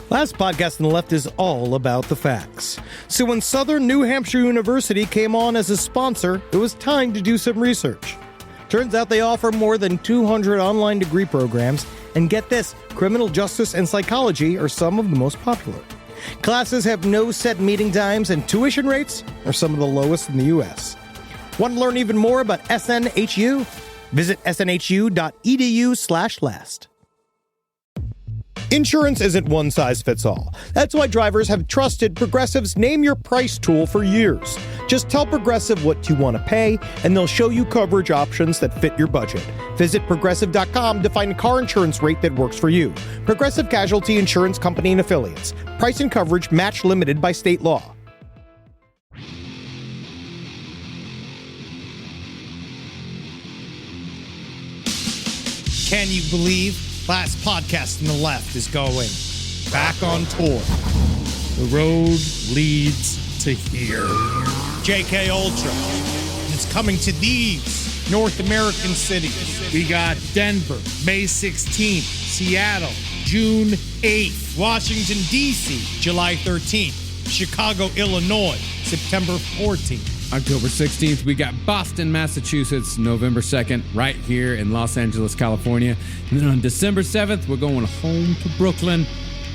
Last podcast on the left is all about the facts. So when Southern New Hampshire University came on as a sponsor, it was time to do some research. Turns out they offer more than 200 online degree programs, and get this, criminal justice and psychology are some of the most popular. Classes have no set meeting times, and tuition rates are some of the lowest in the U.S. Want to learn even more about SNHU? Visit snhu.edu/last. Insurance isn't one size fits all. That's why drivers have trusted Progressive's Name Your Price tool for years. Just tell Progressive what you want to pay, and they'll show you coverage options that fit your budget. Visit Progressive.com to find a car insurance rate that works for you. Progressive Casualty Insurance Company and Affiliates. Price and coverage match limited by state law. Can you believe? Last podcast on the left is going back on tour. The road leads to here. JK Ultra is coming to these North American cities. We got Denver, May 16th, Seattle, June 8th, Washington, D.C., July 13th, Chicago, Illinois, September 14th. October 16th, we got Boston, Massachusetts, November 2nd, right here in Los Angeles, California. And then on December 7th, we're going home to Brooklyn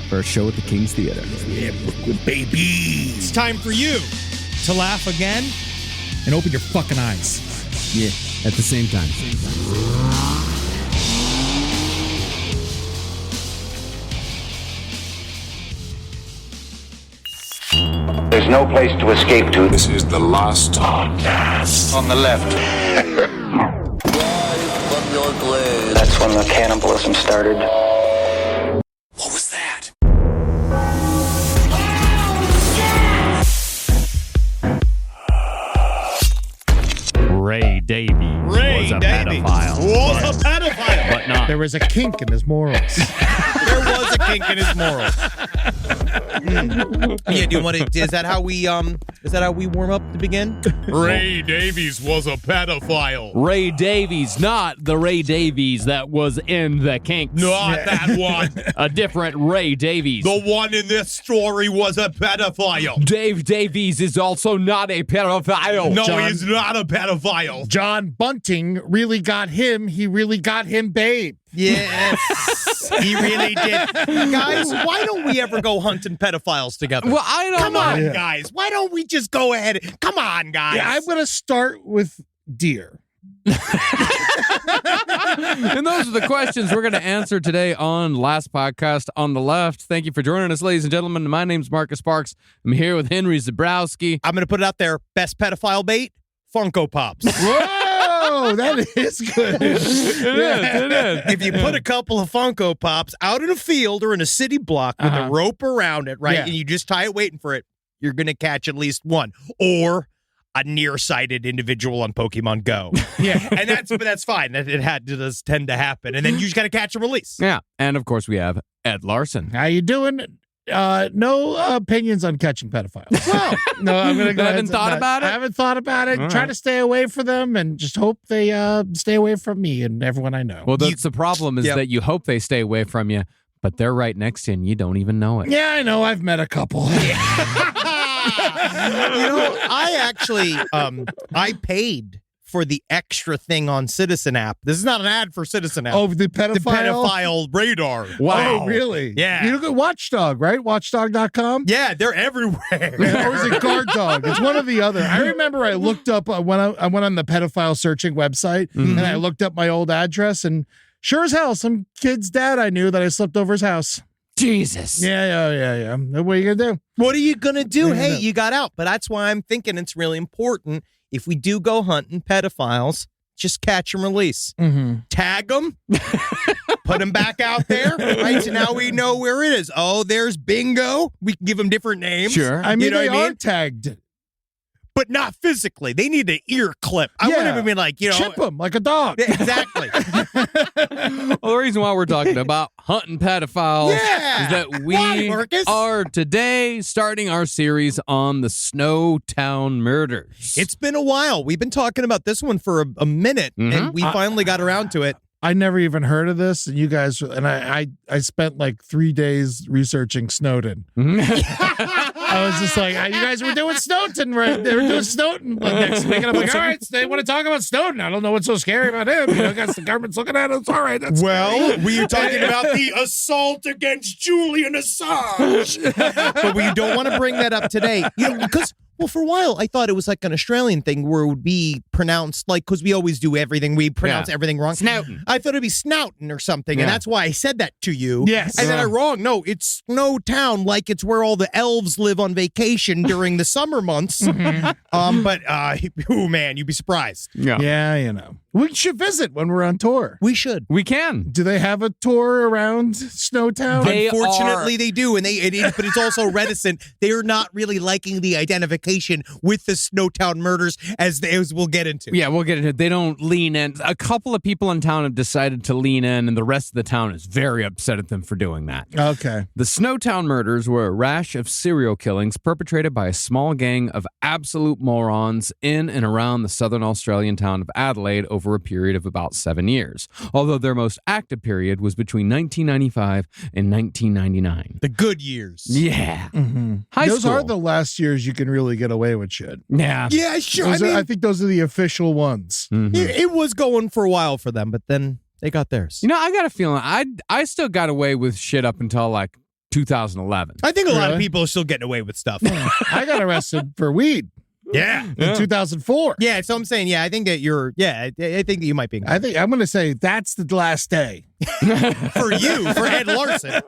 for a show at the King's Theater. Yeah, Brooklyn, baby. It's time for you to laugh again and open your fucking eyes. Yeah, at the same time. There's no place to escape to. This is the last podcast. On the left. That's when the cannibalism started. What was that? Ray Davies was a pedophile. But not. There was a kink in his morals. There was a kink in his morals. Yeah, do you want to? Is that how we warm up to begin? Ray Davies was a pedophile. Ray Davies, not the Ray Davies that was in the Kinks. Not that one. A different Ray Davies. The one in this story was a pedophile. Dave Davies is also not a pedophile. No, he's not a pedophile. John Bunting really got him. He really got him, babe. Yes, he really did. Guys, why don't we ever go hunting pedophiles together? Well, I don't Come know. on, guys. Why don't we just go ahead? Come on, guys. Yeah, I'm going to start with deer. And those are the questions we're going to answer today on Last Podcast on the Left. Thank you for joining us, ladies and gentlemen. My name's Marcus Sparks. I'm here with Henry Zabrowski. I'm going to put it out there. Best pedophile bait? Funko Pops. Whoa, that is good. It is. If you put a couple of Funko Pops out in a field or in a city block with a rope around it, right, Yeah. and you just tie it waiting for it, you're going to catch at least one. Or a nearsighted individual on Pokemon Go. Yeah. And that's fine. It does tend to happen. And then you just got to catch and release. Yeah. And, of course, we have Ed Larson. How you doing? No opinions on catching pedophiles. Well, no, I'm going to go You ahead haven't and say thought that. about it? I haven't thought about it. All Try right. to stay away from them and just hope they stay away from me and everyone I know. Well, the problem is that you hope they stay away from you, but they're right next to you and you don't even know it. Yeah, I know. I've met a couple. I actually, I paid for the extra thing on Citizen app. This is not an ad for Citizen app. Oh, the pedophile? The pedophile radar. Wow. Oh, really? Yeah. You look at Watchdog, right? Watchdog.com? Yeah, they're everywhere. Or is it Guard Dog? It's one or the other. I remember I looked up when I went on the pedophile searching website and I looked up my old address and sure as hell, some kid's dad I knew that I slept over his house. Jesus. Yeah. What are you going to do? What are you going to do? Yeah. Hey, you got out. But that's why I'm thinking it's really important. If we do go hunting pedophiles, just catch and release. Mm-hmm. Tag them. Put them back out there. Right? So now we know where it is. Oh, there's Bingo. We can give them different names. Sure. I mean, You know they what I are mean? tagged. But not physically. They need an ear clip. I Yeah. wouldn't even be like, Chip them like a dog. Yeah, exactly. Well, the reason why we're talking about hunting pedophiles Yeah. is that Why, we Marcus? are today starting our series on the Snowtown Murders. It's been a while. We've been talking about this one for a minute, and we finally got around to it. I never even heard of this. And you guys, and I spent like 3 days researching Snowden. I was just like, you guys were doing Snowden, right? They were doing Snowden next week. And I'm like, all right, they want to talk about Snowden. I don't know what's so scary about him. I guess the government's looking at us. All right, that's Well, we are talking about the assault against Julian Assange. But we don't want to bring that up today. Because, well, for a while, I thought it was like an Australian thing where it would be pronounced like, because we always do everything, we pronounce everything wrong. Snowden. I thought it'd be Snowton or something, and that's why I said that to you. Yes. And then I'm wrong. No, it's Snowtown, like it's where all the elves live on vacation during the summer months. But, oh man, you'd be surprised. Yeah, We should visit when we're on tour. We should. We can. Do they have a tour around Snowtown? Unfortunately, they do, and but it's also reticent. They are not really liking the identification with the Snowtown murders, as we'll get into. Yeah, we'll get into it. They don't lean in. A couple of people in town have decided to lean in, and the rest of the town is very upset at them for doing that. Okay. The Snowtown murders were a rash of serial killings perpetrated by a small gang of absolute morons in and around the southern Australian town of Adelaide over a period of about 7 years, although their most active period was between 1995 and 1999. The good years. Yeah. High Those school. are the last years you can really get away with shit. Yeah. Yeah, sure. I think those are the official ones. It was going for a while for them, but then they got theirs. I got a feeling I still got away with shit up until like 2011. I think a lot of Really? people are still getting away with stuff. I got arrested for weed Yeah. in 2004. Yeah, so I'm saying, I think that I think that you might be. I think I'm going to say that's the last day. For you, for Ed Larson.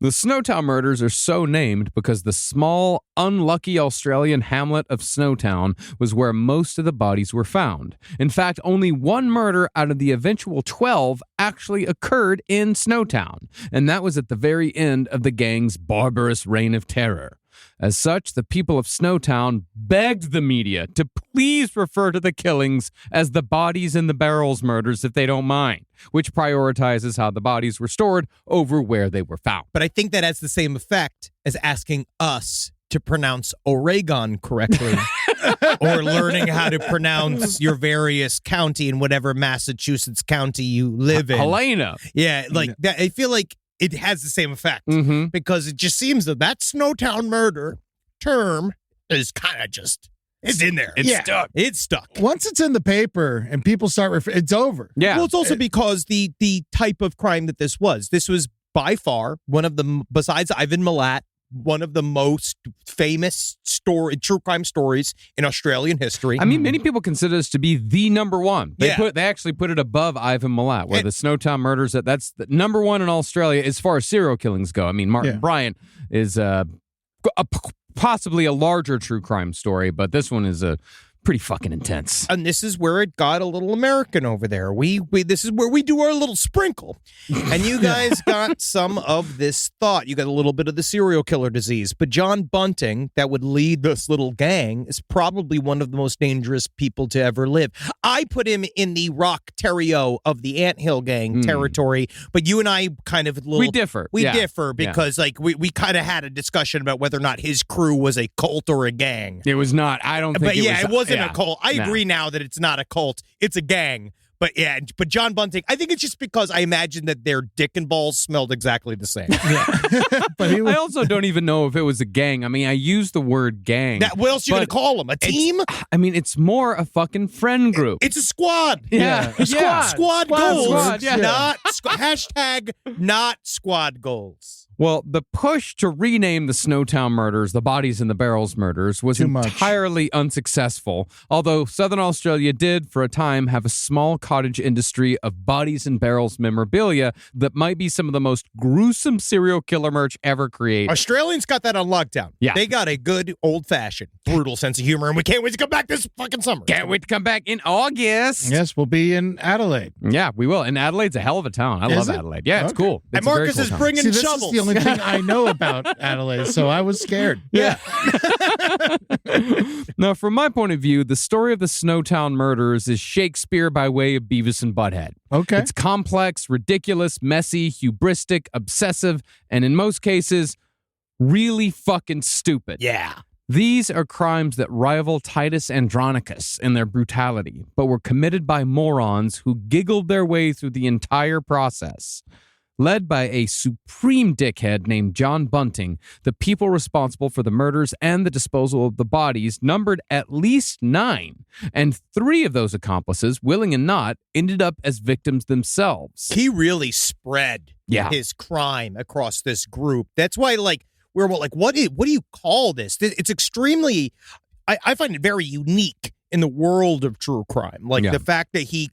The Snowtown murders are so named because the small, unlucky Australian hamlet of Snowtown was where most of the bodies were found. In fact, only one murder out of the eventual 12 actually occurred in Snowtown, and that was at the very end of the gang's barbarous reign of terror. As such, the people of Snowtown begged the media to please refer to the killings as the bodies in the barrels murders if they don't mind, which prioritizes how the bodies were stored over where they were found. But I think that has the same effect as asking us to pronounce Oregon correctly or learning how to pronounce your various county in whatever Massachusetts county you live in. Helena. Yeah, like that. I feel like it has the same effect because it just seems that Snowtown murder term is kind of just, it's in there. It's stuck. It's stuck. Once it's in the paper and people start it's over. Yeah. Well, it's also because the type of crime that this was by far one of the, besides Ivan Milat, one of the most famous true crime stories in Australian history. I mean, many people consider this to be the number one. They actually put it above Ivan Milat, where the Snowtown murders, that's the number one in Australia as far as serial killings go. I mean, Martin Bryant is possibly a larger true crime story, but this one is pretty fucking intense. And this is where it got a little American over there. This is where we do our little sprinkle. And you guys got some of this thought. You got a little bit of the serial killer disease. But John Bunting, that would lead this little gang, is probably one of the most dangerous people to ever live. I put him in the Rock Terrio of the Anthill Gang territory, but you and I kind of we differ. We differ because we kind of had a discussion about whether or not his crew was a cult or a gang. It was not. I don't think but it wasn't a cult. I agree now that it's not a cult. It's a gang. But John Bunting, I think it's just because I imagine that their dick and balls smelled exactly the same. But I also don't even know if it was a gang. I mean, I use the word gang. What else are you going to call them? A team? I mean, it's more a fucking friend group. It's a squad. Yeah. Squad goals. Squad, yeah. Not hashtag not squad goals. Well, the push to rename the Snowtown murders, the bodies in the barrels murders, was entirely unsuccessful, although Southern Australia did, for a time, have a small cottage industry of bodies in barrels memorabilia that might be some of the most gruesome serial killer merch ever created. Australians got that on lockdown. Yeah. They got a good, old-fashioned, brutal sense of humor, and we can't wait to come back this fucking summer. Can't wait to come back in August. Yes, we'll be in Adelaide. Yeah, we will. And Adelaide's a hell of a town. I love it? Adelaide. Yeah, it's Okay. cool. And It's a very Marcus cool is town. bringing See, this shovels. is the only thing I know about Adelaide, so I was scared. Yeah. Now, from my point of view, the story of the Snowtown murders is Shakespeare by way of Beavis and Butthead. Okay. It's complex, ridiculous, messy, hubristic, obsessive, and in most cases, really fucking stupid. Yeah. These are crimes that rival Titus Andronicus in their brutality, but were committed by morons who giggled their way through the entire process. Led by a supreme dickhead named John Bunting, the people responsible for the murders and the disposal of the bodies numbered at least 9, and 3 of those accomplices, willing and not, ended up as victims themselves. He really spread his crime across this group. That's why, like, we're like, what do you call this? It's extremely, I find it very unique in the world of true crime. Like the fact that he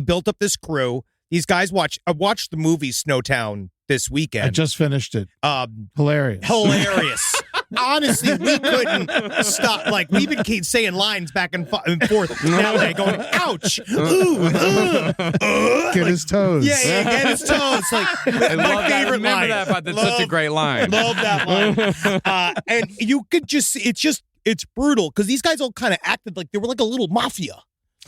built up this crew. These guys I watched the movie Snowtown this weekend. I just finished it. Hilarious. Honestly, we couldn't stop. Like, we've been saying lines back and forth now, like going, ouch, ooh, get his toes. Yeah, get his toes. Like, my favorite line. That, but that's such a great line. Love that line. And you could just, it's brutal because these guys all kind of acted like they were like a little mafia.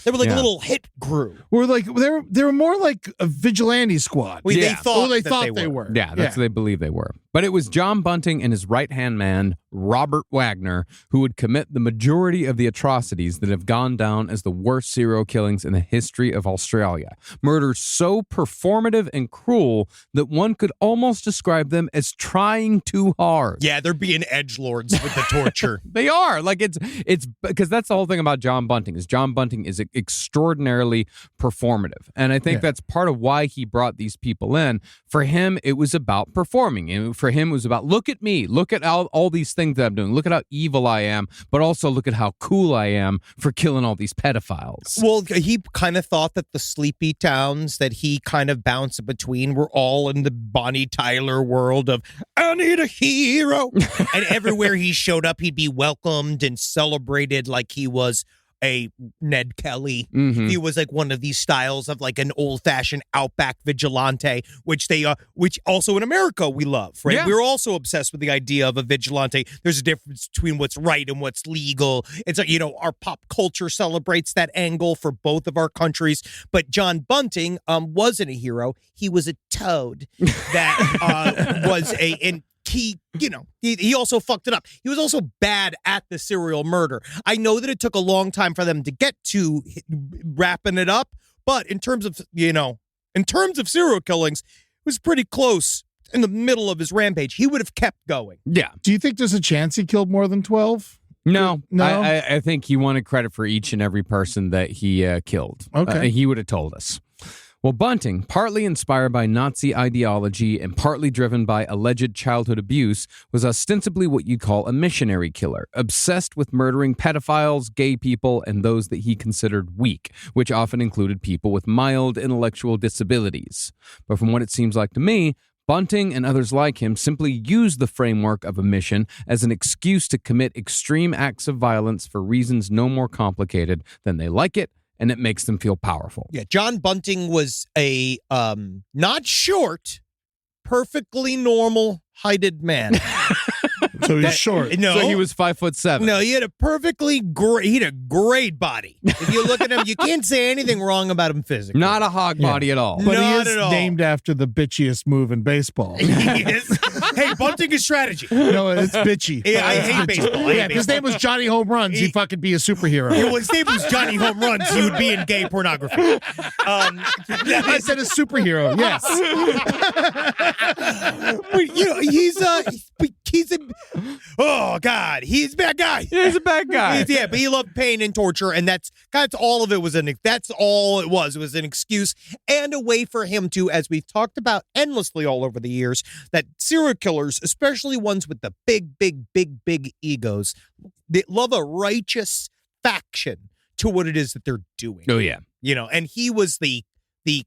They were like a little hit crew. We're like they were more like a vigilante squad. They thought they were. Yeah, that's what they believe they were. But it was John Bunting and his right-hand man, Robert Wagner, who would commit the majority of the atrocities that have gone down as the worst serial killings in the history of Australia. Murders so performative and cruel that one could almost describe them as trying too hard. Yeah, they're being edgelords with the torture. They are. Like, it's because that's the whole thing about John Bunting is extraordinarily performative. And I think that's part of why he brought these people in. For him, it was about performing. And for him, it was about, look at me. Look at all these things that I'm doing. Look at how evil I am, but also look at how cool I am for killing all these pedophiles. Well, he kind of thought that the sleepy towns that he kind of bounced between were all in the Bonnie Tyler world of, I need a hero. And everywhere he showed up, he'd be welcomed and celebrated like he was a Ned Kelly. Mm-hmm. He was like one of these styles of like an old-fashioned outback vigilante, which also in America we love, right? Yeah. We're also obsessed with the idea of a vigilante. There's a difference between what's right and what's legal. It's like, our pop culture celebrates that angle for both of our countries. But John Bunting wasn't a hero. He was a toad that was he also fucked it up. He was also bad at the serial murder. I know that it took a long time for them to get to wrapping it up, but in terms of serial killings, it was pretty close in the middle of his rampage. He would have kept going. Yeah. Do you think there's a chance he killed more than 12? No. No? I think he wanted credit for each and every person that he killed. Okay. He would have told us. Well, Bunting, partly inspired by Nazi ideology and partly driven by alleged childhood abuse, was ostensibly what you'd call a missionary killer, obsessed with murdering pedophiles, gay people, and those that he considered weak, which often included people with mild intellectual disabilities. But from what it seems like to me, Bunting and others like him simply used the framework of a mission as an excuse to commit extreme acts of violence for reasons no more complicated than they like it, and it makes them feel powerful. Yeah, John Bunting was a not short, perfectly normal heighted man. So he's short. No, So he was 5'7". No, he had a great body. If you look at him, you can't say anything wrong about him physically. Not a hog body at all. But he Not is at all. named after the bitchiest move in baseball. He is. Hey, Bunting is strategy. No, it's bitchy. Yeah, I hate baseball. Yeah, if his name was Johnny Home Runs, he'd fucking be a superhero. If his name was Johnny Home Runs, he would be in gay pornography. I said a superhero, yes. But, he's a oh God, he's a bad guy. He's a bad guy. Yeah, but he loved pain and torture, and that's all of it was. That's all it was. It was an excuse and a way for him to, as we've talked about endlessly all over the years, that serial killers, especially ones with the big egos, they love a righteous faction to what it is that they're doing. Oh, yeah. And he was the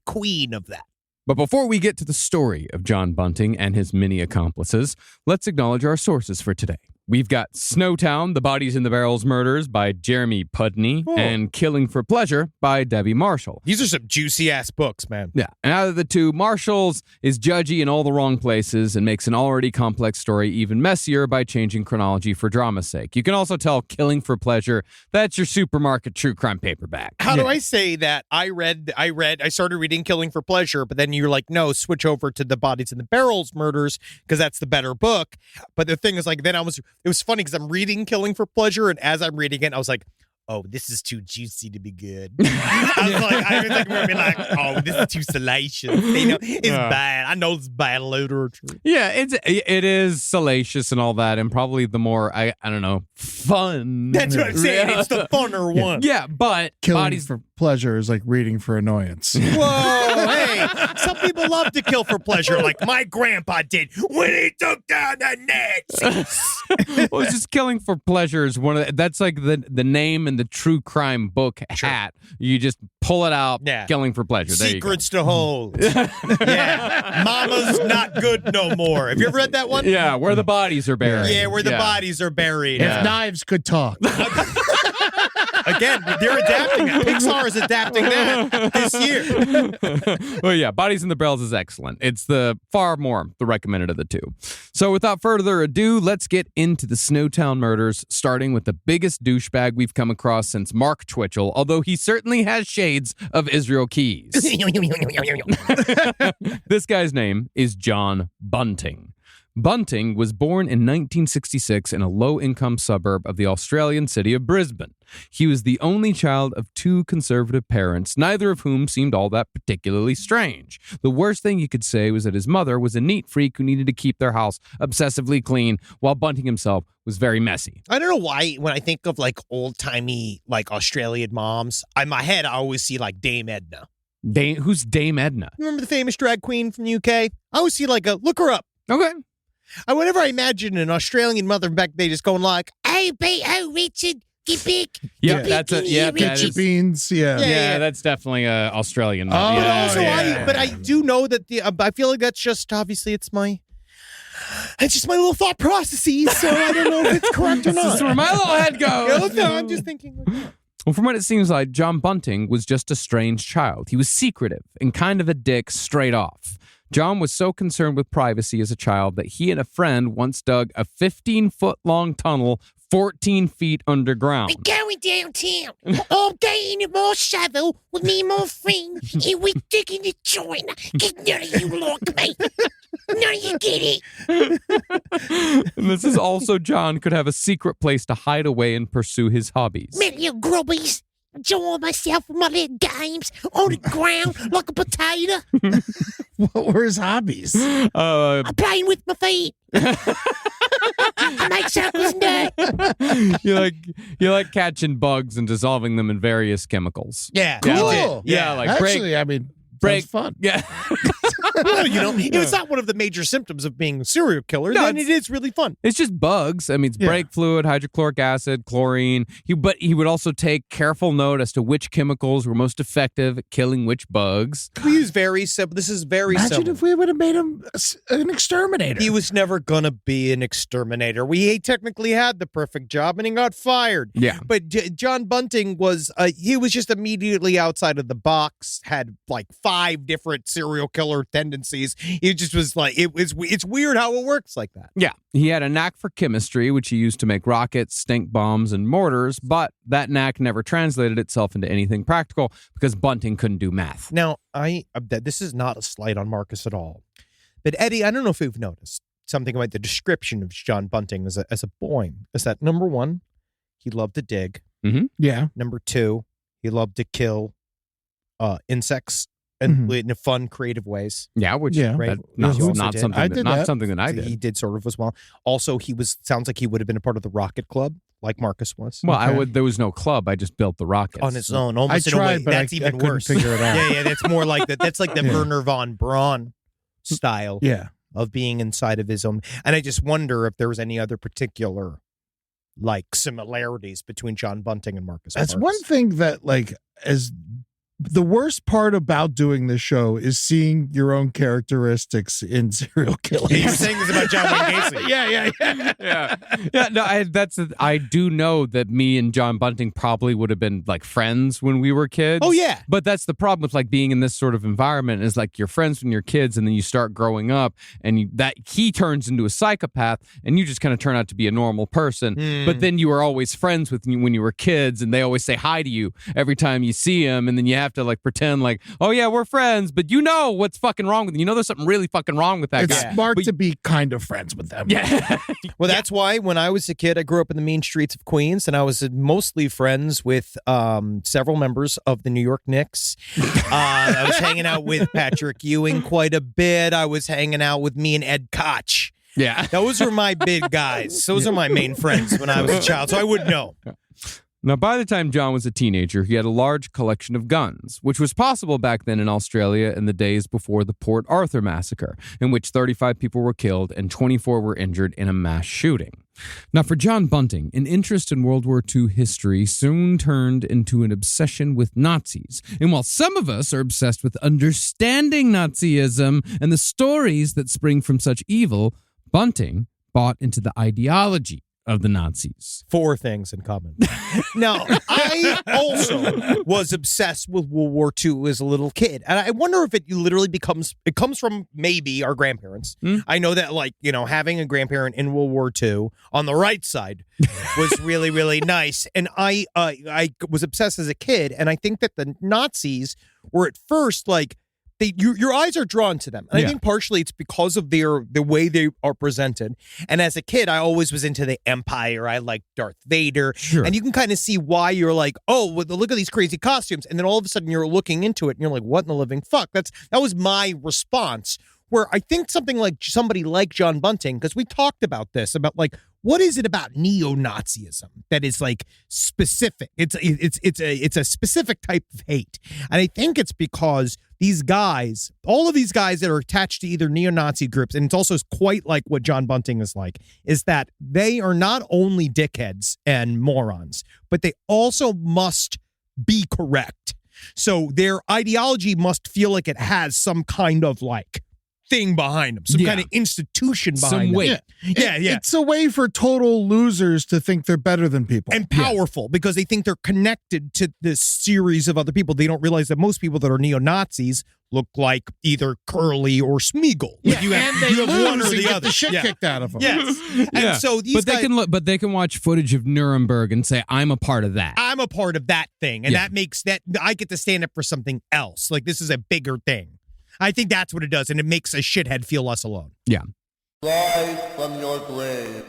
queen of that. But before we get to the story of John Bunting and his many accomplices, let's acknowledge our sources for today. We've got Snowtown, The Bodies in the Barrels Murders by Jeremy Pudney, and Killing for Pleasure by Debbie Marshall. These are some juicy-ass books, man. Yeah, and out of the two, Marshall's is judgy in all the wrong places and makes an already complex story even messier by changing chronology for drama's sake. You can also tell Killing for Pleasure, that's your supermarket true crime paperback. How do I say that? I started reading Killing for Pleasure, but then you're like, no, switch over to The Bodies in the Barrels Murders, because that's the better book. But the thing is, like, then It was funny because I'm reading Killing for Pleasure, and as I'm reading it, I was like, oh, this is too juicy to be good. I was like, we're like, oh, this is too salacious. You know, it's bad. I know it's bad literature. Yeah, it is salacious and all that, and probably the more I don't know, fun. That's what I'm saying. It's the funner one. Yeah, but Killing bodies for pleasure is like reading for annoyance. Whoa, hey, some people love to kill for pleasure, like my grandpa did when he took down the Nazis. Well, it's just Killing for Pleasure is one of that's like the name in the true crime book hat. You just pull it out. Yeah. Killing for Pleasure. There Secrets to hold. Yeah, Mama's not good no more. Have you ever read that one? Yeah, where the bodies are buried. Yeah, where the bodies are buried. If knives could talk. Again, they're adapting that. Pixar is adapting that this year. Well, yeah, Bodies in the Barrels is excellent. It's the far more the recommended of the two. So without further ado, let's get into the Snowtown Murders, starting with the biggest douchebag we've come across since Mark Twitchell, although he certainly has shades of Israel Keys. This guy's name is John Bunting. Bunting was born in 1966 in a low-income suburb of the Australian city of Brisbane. He was the only child of two conservative parents, neither of whom seemed all that particularly strange. The worst thing you could say was that his mother was a neat freak who needed to keep their house obsessively clean, while Bunting himself was very messy. I don't know why when I think of like old-timey like Australian moms, in my head I always see like Dame Edna. Who's Dame Edna? Remember the famous drag queen from the UK? I always see like look her up. Okay. Whenever I imagine an Australian mother back, they just going like, "Oh, Richard, get big." Yeah, that's a Get your beans. Yeah. Yeah, that's definitely a Australian. Oh, yeah, Also, but I do know that I feel like that's just obviously it's just my little thought processes, so I don't know if it's correct or not. This is where my little head goes. No, I'm just thinking. Well, from what it seems like, John Bunting was just a strange child. He was secretive and kind of a dick straight off. John was so concerned with privacy as a child that he and a friend once dug a 15-foot-long tunnel 14 feet underground. We're going downtown. I'm getting my shovel with me and my friend, and we're digging the joint. Cause none of you like me. None of you get it. And this is also John could have a secret place to hide away and pursue his hobbies. Me little grubbies. Enjoy myself with my little games on the ground like a potato. What were his hobbies? I'm playing with my feet. I make circles nut. You like catching bugs and dissolving them in various chemicals. Yeah, Cool. Yeah, like Actually, I mean, break fun. Yeah. well, it's not one of the major symptoms of being a serial killer. No, then it is really fun. It's just bugs. I mean, it's brake fluid, hydrochloric acid, chlorine. But he would also take careful note as to which chemicals were most effective at killing which bugs. We use very simple. This is very Imagine simple. if we would have made him an exterminator. He was never gonna be an exterminator. He technically had the perfect job, and he got fired. Yeah. But John Bunting was he was just immediately outside of the box. Had like 5 different serial killer tendencies. He just was like it's weird how it works like that. Yeah. He had a knack for chemistry, which he used to make rockets, stink bombs, and mortars, but that knack never translated itself into anything practical because Bunting couldn't do math. Now, this is not a slight on Marcus at all. But Eddie, I don't know if you've noticed something about the description of John Bunting as a boy. Is that number 1, he loved to dig. Mm-hmm. Yeah. Number 2, he loved to kill insects and in fun, creative ways. Yeah, which Right. not He also not did. something I that, did not that. something that I did. He did sort of as well. Also, sounds like he would have been a part of the Rocket Club, like Marcus was. Well, Okay. there was no club. I just built the rockets On his own, almost I in a way. tried, but That's I even couldn't worse. figure it out. Yeah, that's more like that. That's like the Werner von Braun style Yeah. of being inside of his own. And I just wonder if there was any other particular like similarities between John Bunting and Marcus. That's Parks. one thing that, like, as the worst part about doing this show is seeing your own characteristics in serial killers. You're saying this about John Wayne Gacy. Yeah. No, I do know that me and John Bunting probably would have been like friends when we were kids. Oh, yeah. But that's the problem with like being in this sort of environment is like you're friends when you're kids and then you start growing up and he turns into a psychopath and you just kind of turn out to be a normal person. But then you were always friends with when you were kids and they always say hi to you every time you see him and then you have have to like pretend like, oh yeah, we're friends, but you know what's fucking wrong with you. You know there's something really fucking wrong with that It's guy. smart to be kind of friends with them. Yeah. Well, that's why when I was a kid, I grew up in the mean streets of Queens, and I was mostly friends with several members of the New York Knicks. I was hanging out with Patrick Ewing quite a bit. I was hanging out with me and Ed Koch. Yeah. Those were my big guys. Those are my main friends when I was a child, so I would know. Now, by the time John was a teenager, he had a large collection of guns, which was possible back then in Australia in the days before the Port Arthur massacre, in which 35 people were killed and 24 were injured in a mass shooting. Now, for John Bunting, an interest in World War II history soon turned into an obsession with Nazis. And while some of us are obsessed with understanding Nazism and the stories that spring from such evil, Bunting bought into the ideology of the Nazis. 4 things in common. Now, I also was obsessed with World War II as a little kid. And I wonder if it literally comes from maybe our grandparents. I know that, like, you know, having a grandparent in World War II on the right side was really, really nice. And I was obsessed as a kid. And I think that the Nazis were at first like, your eyes are drawn to them. And I think partially it's because of the way they are presented. And as a kid, I always was into the Empire. I liked Darth Vader. Sure. And you can kind of see why you're like, oh, well, look at these crazy costumes. And then all of a sudden you're looking into it and you're like, what in the living fuck? That was my response. Where I think somebody like John Bunting, because we talked about this, about like, what is it about neo-Nazism that is like specific? It's a specific type of hate. And I think it's because these guys, all of these guys that are attached to either neo-Nazi groups, and it's also quite like what John Bunting is like, is that they are not only dickheads and morons, but they also must be correct. So their ideology must feel like it has some kind of like thing behind them, some kind of institution behind them. weight. Yeah. It's a way for total losers to think they're better than people. And powerful because they think they're connected to this series of other people. They don't realize that most people that are neo-Nazis look like either Curly or Smeagol. Like you have one or the get other. the shit kicked out of them. Yes. And so these guys, they can watch footage of Nuremberg and say, I'm a part of that. I'm a part of that thing. And that makes that I get to stand up for something else. Like this is a bigger thing. I think that's what it does, and it makes a shithead feel less alone. Yeah. Rise from your grave.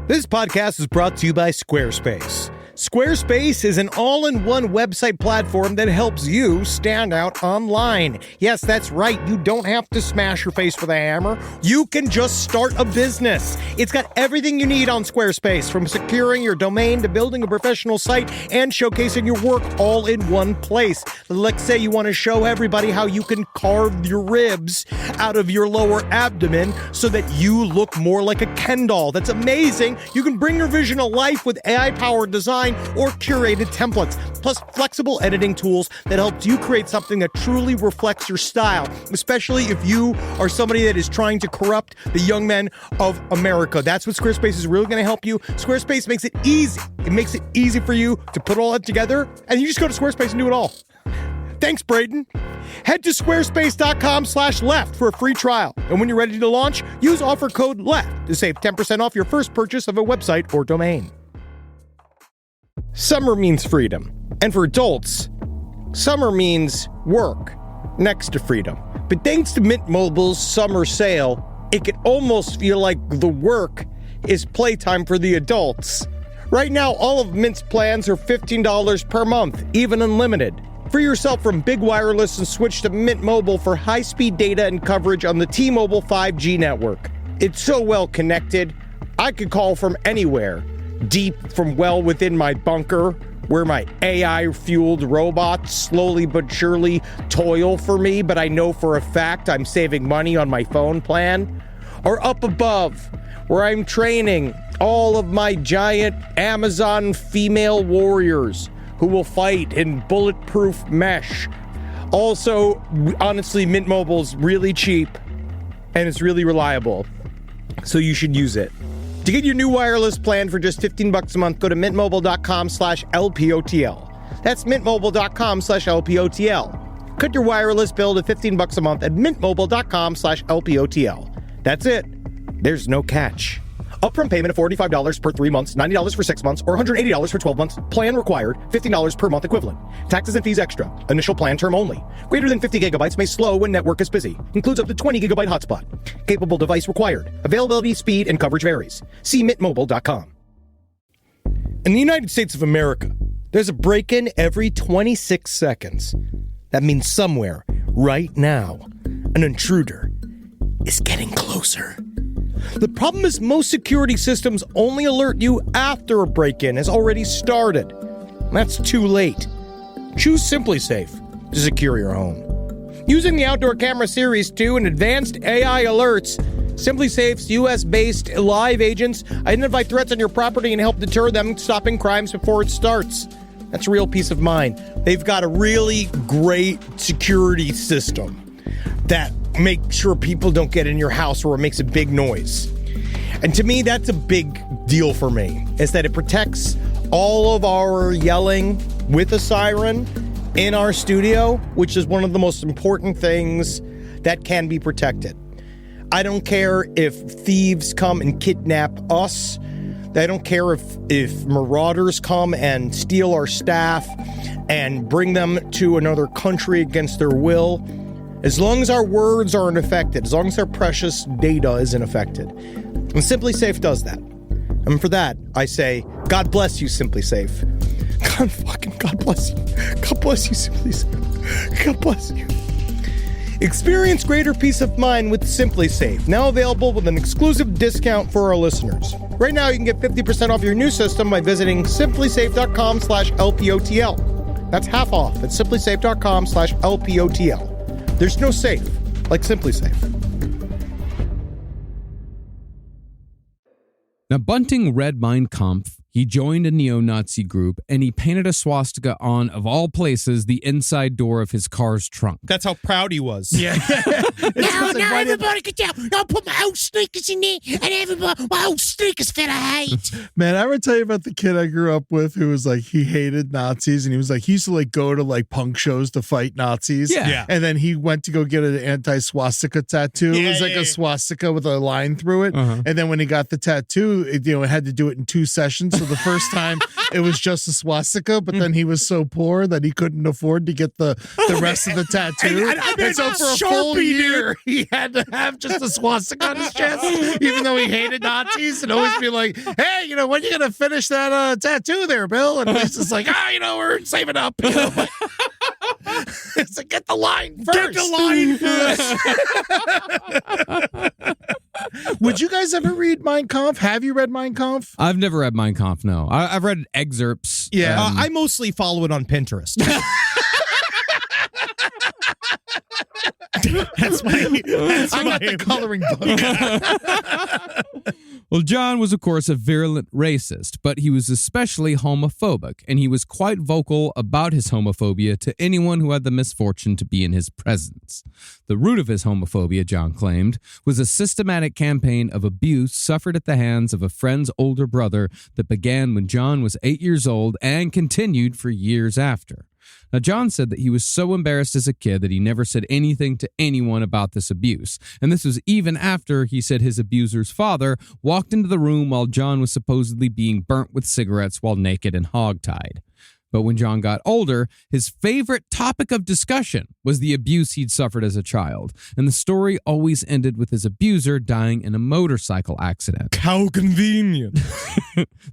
This podcast is brought to you by Squarespace. Squarespace is an all-in-one website platform that helps you stand out online. Yes, that's right. You don't have to smash your face with a hammer. You can just start a business. It's got everything you need on Squarespace, from securing your domain to building a professional site and showcasing your work all in one place. Let's say you want to show everybody how you can carve your ribs out of your lower abdomen so that you look more like a Ken doll. That's amazing. You can bring your vision to life with AI-powered design or curated templates, plus flexible editing tools that helps you create something that truly reflects your style, especially if you are somebody that is trying to corrupt the young men of America. That's what Squarespace is really going to help you. Squarespace makes it easy. It makes it easy for you to put all that together, and you just go to Squarespace and do it all. Thanks, Braden. Head to squarespace.com/left for a free trial. And when you're ready to launch, use offer code LEFT to save 10% off your first purchase of a website or domain. Summer means freedom. And for adults, summer means work next to freedom. But thanks to Mint Mobile's summer sale, it can almost feel like the work is playtime for the adults. Right now, all of Mint's plans are $15 per month, even unlimited. Free yourself from big wireless and switch to Mint Mobile for high-speed data and coverage on the T-Mobile 5G network. It's so well connected, I could call from anywhere. Deep from well within my bunker, where my AI-fueled robots slowly but surely toil for me, but I know for a fact I'm saving money on my phone plan. Or up above, where I'm training all of my giant Amazon female warriors who will fight in bulletproof mesh. Also, honestly, Mint Mobile's really cheap and it's really reliable, so you should use it. To get your new wireless plan for just $15 a month, go to mintmobile.com/LPOTL. That's mintmobile.com/LPOTL. Cut your wireless bill to $15 a month at mintmobile.com/LPOTL. That's it. There's no catch. Upfront payment of $45 per 3 months, $90 for 6 months, or $180 for 12 months. Plan required, $15 per month equivalent. Taxes and fees extra. Initial plan term only. Greater than 50 gigabytes may slow when network is busy. Includes up to 20 gigabyte hotspot. Capable device required. Availability, speed, and coverage varies. See mintmobile.com. In the United States of America, there's a break-in every 26 seconds. That means somewhere, right now, an intruder is getting closer. The problem is most security systems only alert you after a break-in has already started. That's too late. Choose SimpliSafe to secure your home. Using the Outdoor Camera Series 2 and advanced AI alerts, SimpliSafe's US-based live agents identify threats on your property and help deter them, stopping crimes before it starts. That's a real peace of mind. They've got a really great security system that makes sure people don't get in your house or it makes a big noise. And to me, that's a big deal for me, is that it protects all of our yelling with a siren in our studio, which is one of the most important things that can be protected. I don't care if thieves come and kidnap us. I don't care if marauders come and steal our staff and bring them to another country against their will. As long as our words aren't affected, as long as our precious data isn't affected. And SimpliSafe does that. And for that, I say, God bless you, SimpliSafe. God bless you. God bless you, SimpliSafe. God bless you. Experience greater peace of mind with SimpliSafe, now available with an exclusive discount for our listeners. Right now, you can get 50% off your new system by visiting simplisafe.com/LPOTL. That's half off at simplisafe.com/LPOTL. There's no safe like SimpliSafe. Now, Bunting read Mein Kampf, he joined a neo-Nazi group, and he painted a swastika on, of all places, the inside door of his car's trunk. That's how proud he was. Yeah. Now everybody can tell. I'll put my old sneakers in there, and everybody, my old sneakers fit I hate. Man, I ever tell you about the kid I grew up with who was like, he hated Nazis, and he was like, he used to like go to like punk shows to fight Nazis. Yeah. And then he went to go get an anti-swastika tattoo. It was like a swastika with a line through it. Uh-huh. And then when he got the tattoo, it had to do it in 2 sessions. So the first time it was just a swastika, but then he was so poor that he couldn't afford to get the rest of the tattoo. And so for a full year, he had to have just a swastika on his chest, even though he hated Nazis, and always be like, hey, when are you going to finish that tattoo there, Bill? And he's just like, we're saving up. It's like, get the line first. Get the line first. Would you guys ever read Mein Kampf? Have you read Mein Kampf? I've never read Mein Kampf, no. I've read excerpts. Yeah, I mostly follow it on Pinterest. That's my got the coloring book. Well, John was, of course, a virulent racist, but he was especially homophobic, and he was quite vocal about his homophobia to anyone who had the misfortune to be in his presence. The root of his homophobia, John claimed, was a systematic campaign of abuse suffered at the hands of a friend's older brother that began when John was 8 years old and continued for years after. Now, John said that he was so embarrassed as a kid that he never said anything to anyone about this abuse. And this was even after he said his abuser's father walked into the room while John was supposedly being burnt with cigarettes while naked and hogtied. But when John got older, his favorite topic of discussion was the abuse he'd suffered as a child. And the story always ended with his abuser dying in a motorcycle accident. How convenient.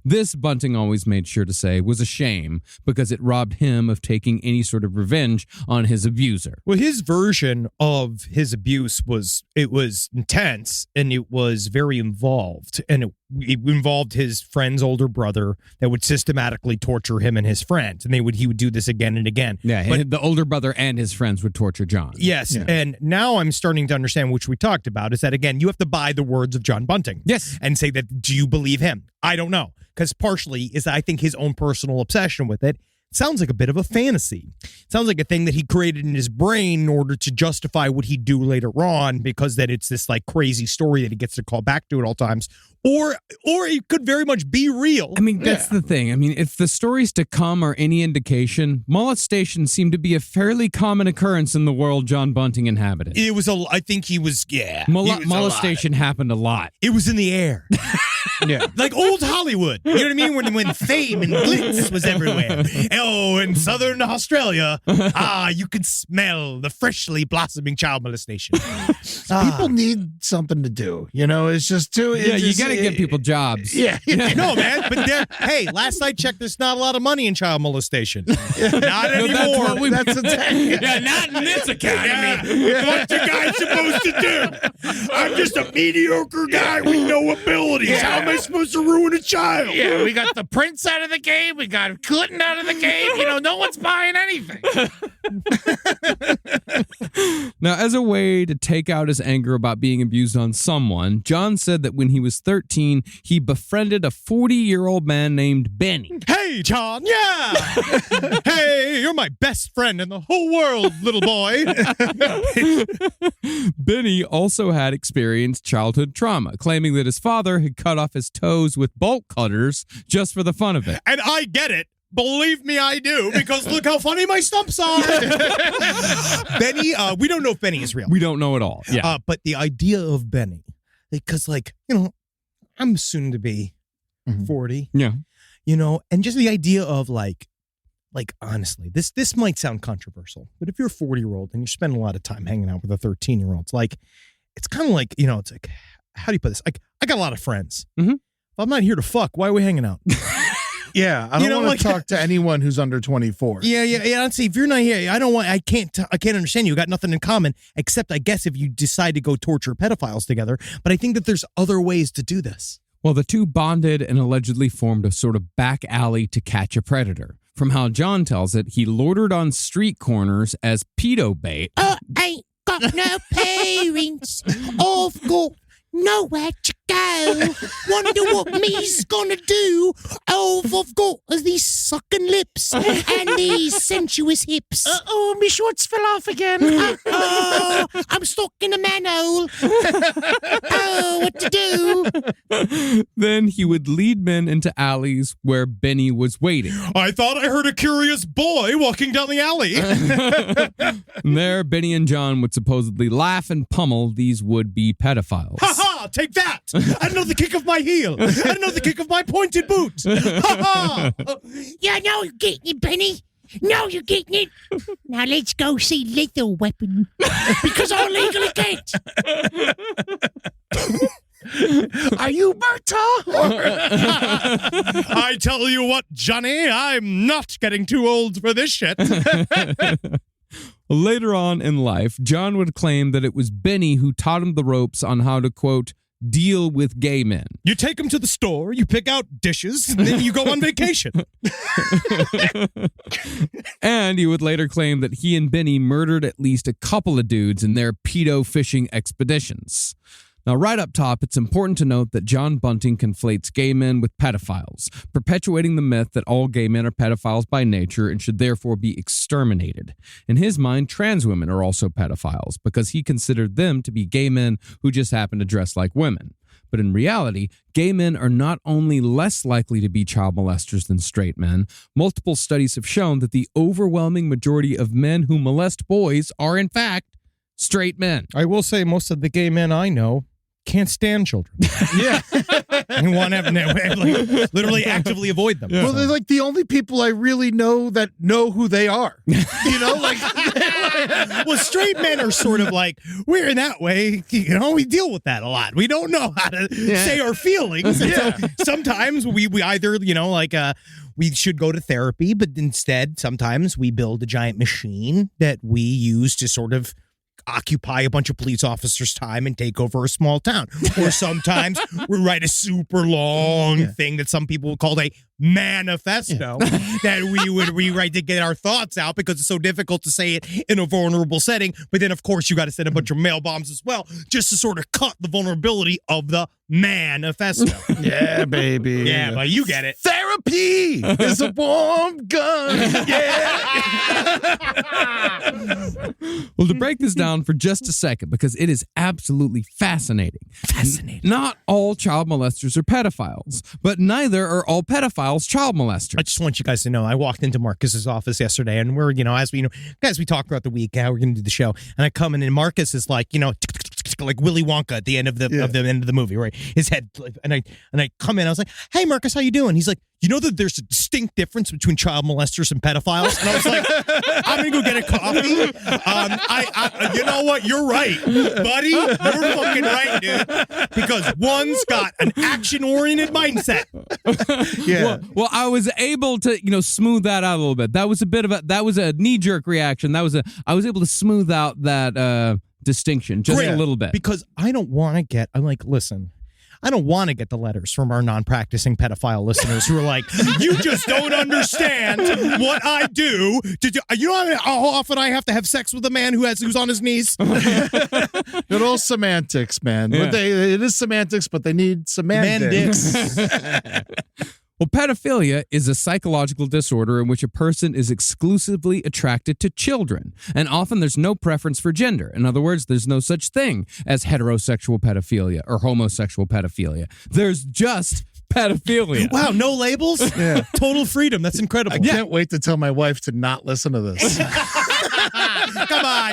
This, Bunting always made sure to say, was a shame because it robbed him of taking any sort of revenge on his abuser. Well, his version of his abuse was intense and it was very involved. And it involved his friend's older brother that would systematically torture him and his friends. And he would do this again and again. Yeah, but the older brother and his friends would torture John. Yes. Yeah. And now I'm starting to understand, which we talked about, is that, again, you have to buy the words of John Bunting. Yes. And say that, do you believe him? I don't know. Because partially is, I think, his own personal obsession with it. Sounds like a bit of a fantasy. Sounds like a thing that he created in his brain in order to justify what he'd do later on, because that it's this like crazy story that he gets to call back to at all times. Or it could very much be real. I mean, that's the thing. I mean, if the stories to come are any indication, molestation seemed to be a fairly common occurrence in the world John Bunting inhabited. I think he was, yeah. Molestation happened a lot. It was in the air. Yeah. Like old Hollywood. You know what I mean? When fame and glitz was everywhere. Oh, in southern Australia, you could smell the freshly blossoming child molestation. People need something to do. You know, it's just too. Yeah, you got to give people jobs. Yeah. No, man. But hey, last I checked, there's not a lot of money in child molestation. Not anymore. That's Yeah, not in this economy. What's a guy supposed to do? I'm just a mediocre guy with no abilities. How am I supposed to ruin a child? Yeah, we got the Prince out of the game. We got Clinton out of the game. You know, no one's buying anything. Now, as a way to take out his anger about being abused on someone, John said that when he was 13, he befriended a 40-year-old man named Benny. Hey, John. Yeah. Hey, you're my best friend in the whole world, little boy. Benny also had experienced childhood trauma, claiming that his father had cut off his toes with bolt cutters just for the fun of it. And I get it. Believe me, I do, because look how funny my stumps are. Benny, we don't know if Benny is real. We don't know at all. Yeah. But the idea of Benny, because, like, you know, I'm soon to be 40. Yeah. You know, and just the idea of, like honestly, this might sound controversial, but if you're a 40-year-old and you spend a lot of time hanging out with a 13-year-old, it's like, it's kind of like, you know, it's like, how do you put this? Like, I got a lot of friends. Mm-hmm. If I'm not here to fuck, why are we hanging out? Yeah, I don't want to talk to anyone who's under 24. Yeah. I'd say if you're not here, I can't understand you. You got nothing in common, except I guess if you decide to go torture pedophiles together. But I think that there's other ways to do this. Well, the two bonded and allegedly formed a sort of back alley to catch a predator. From how John tells it, he loitered on street corners as pedo bait. Ain't got no parents. I've got nowhere to go. Wonder what me's gonna do. All I've got is these sucking lips and these sensuous hips. Oh, my shorts fell off again. Oh, I'm stuck in a manhole. Oh, what to do? Then he would lead men into alleys where Benny was waiting. I thought I heard a curious boy walking down the alley. And there, Benny and John would supposedly laugh and pummel these would-be pedophiles. Ha ha! Take that! I don't know the kick of my heel. I don't know the kick of my pointed boot. Ha ha! Yeah, now you're getting it, Benny. Now you're getting it. Now let's go see Lethal Weapon. Because I legally can't. Are you Berta? I tell you what, Johnny, I'm not getting too old for this shit. Later on in life, John would claim that it was Benny who taught him the ropes on how to, quote, deal with gay men. You take them to the store, you pick out dishes, and then you go on vacation. And he would later claim that he and Benny murdered at least a couple of dudes in their pedo fishing expeditions. Now, right up top, it's important to note that John Bunting conflates gay men with pedophiles, perpetuating the myth that all gay men are pedophiles by nature and should therefore be exterminated. In his mind, trans women are also pedophiles because he considered them to be gay men who just happen to dress like women. But in reality, gay men are not only less likely to be child molesters than straight men, multiple studies have shown that the overwhelming majority of men who molest boys are, in fact, straight men. I will say most of the gay men I know can't stand children. Yeah. And want to have, like, literally actively avoid them. Well, they're like the only people I really know that know who they are. You know, like. Well, straight men are sort of like, we're in that way, you know, we deal with that a lot. We don't know how to say our feelings. And so sometimes we either, you know, like, we should go to therapy, but instead, sometimes we build a giant machine that we use to sort of occupy a bunch of police officers' time and take over a small town. Or sometimes we write a super long thing that some people would call a manifesto that we would rewrite to get our thoughts out because it's so difficult to say it in a vulnerable setting. But then, of course, you got to send a bunch of mail bombs as well just to sort of cut the vulnerability of the manifesto. Yeah, baby. Yeah, but you get it. Therapy is a warm gun. Yeah. Well, to break this down for just a second, because it is absolutely fascinating. Not all child molesters are pedophiles, but neither are all pedophiles child molesters. I just want you guys to know, I walked into Marcus's office yesterday, and we're, you know, as we talk throughout the week, how we're going to do the show, and I come in, and Marcus is like, you know, like Willy Wonka at the end of the end of the movie, right? His head, and I come in, I was like, "Hey, Marcus, how you doing?" He's like, "You know that there's a distinct difference between child molesters and pedophiles?" And I was like, "I'm gonna go get a coffee." You know what? You're right, buddy. You're fucking right, dude. Because one's got an action-oriented mindset. Yeah. Well, I was able to, smooth that out a little bit. That was a knee-jerk reaction. I was able to smooth out that distinction just a little bit. Because I don't want to get, listen, I don't want to get the letters from our non-practicing pedophile listeners who are like, you just don't understand what I do. You know how often I have to have sex with a man who's on his knees? They're all semantics, man. Yeah. It is semantics, but they need semantics. Well, pedophilia is a psychological disorder in which a person is exclusively attracted to children, and often there's no preference for gender. In other words, there's no such thing as heterosexual pedophilia or homosexual pedophilia. There's just pedophilia. Wow, no labels? Yeah. Total freedom. That's incredible. I can't wait to tell my wife to not listen to this. Come on,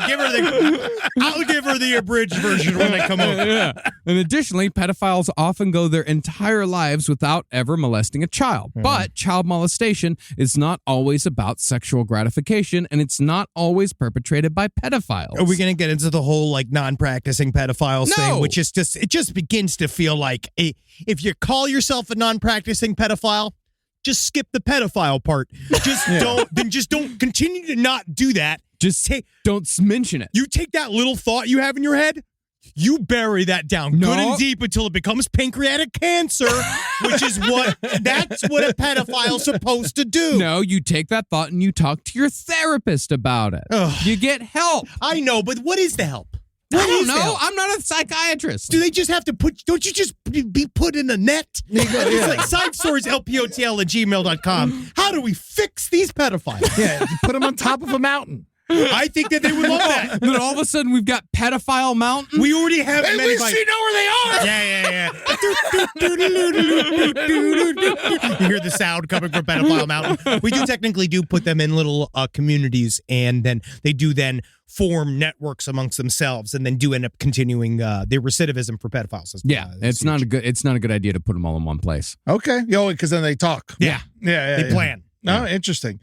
I'll give her the abridged version when I come over. Yeah. And additionally, pedophiles often go their entire lives without ever molesting a child. But child molestation is not always about sexual gratification, and it's not always perpetrated by pedophiles. Are we going to get into the whole non-practicing pedophiles No. thing, which is it just begins to feel like if you call yourself a non-practicing pedophile, just skip the pedophile part. Just don't continue to not do that. Just don't mention it. You take that little thought you have in your head, you bury that down good and deep until it becomes pancreatic cancer, which is that's what a pedophile's supposed to do. No, you take that thought and you talk to your therapist about it. Ugh. You get help. I know, but what is the help? I What don't is the know. help? I'm not a psychiatrist. Do they just have to don't you just be put in a net? It's like side stories, lpotl@gmail.com. How do we fix these pedophiles? Yeah, you put them on top of a mountain. I think that they would love that. Then all of a sudden we've got pedophile mountain. We already have At many. least you know where they are. Yeah. You hear the sound coming from Pedophile Mountain. We technically put them in little communities, and then they form networks amongst themselves, and then end up continuing the recidivism for pedophiles. It's not a good idea to put them all in one place. Okay. Because then they talk. Yeah. Yeah. They plan. No, interesting.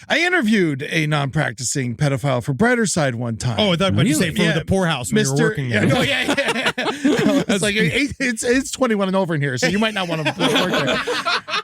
I interviewed a non-practicing pedophile for Brighter Side one time. Oh, I thought you say for Yeah. the poorhouse when you were working there. It's like it's 21 and over in here, so you might not want to work there.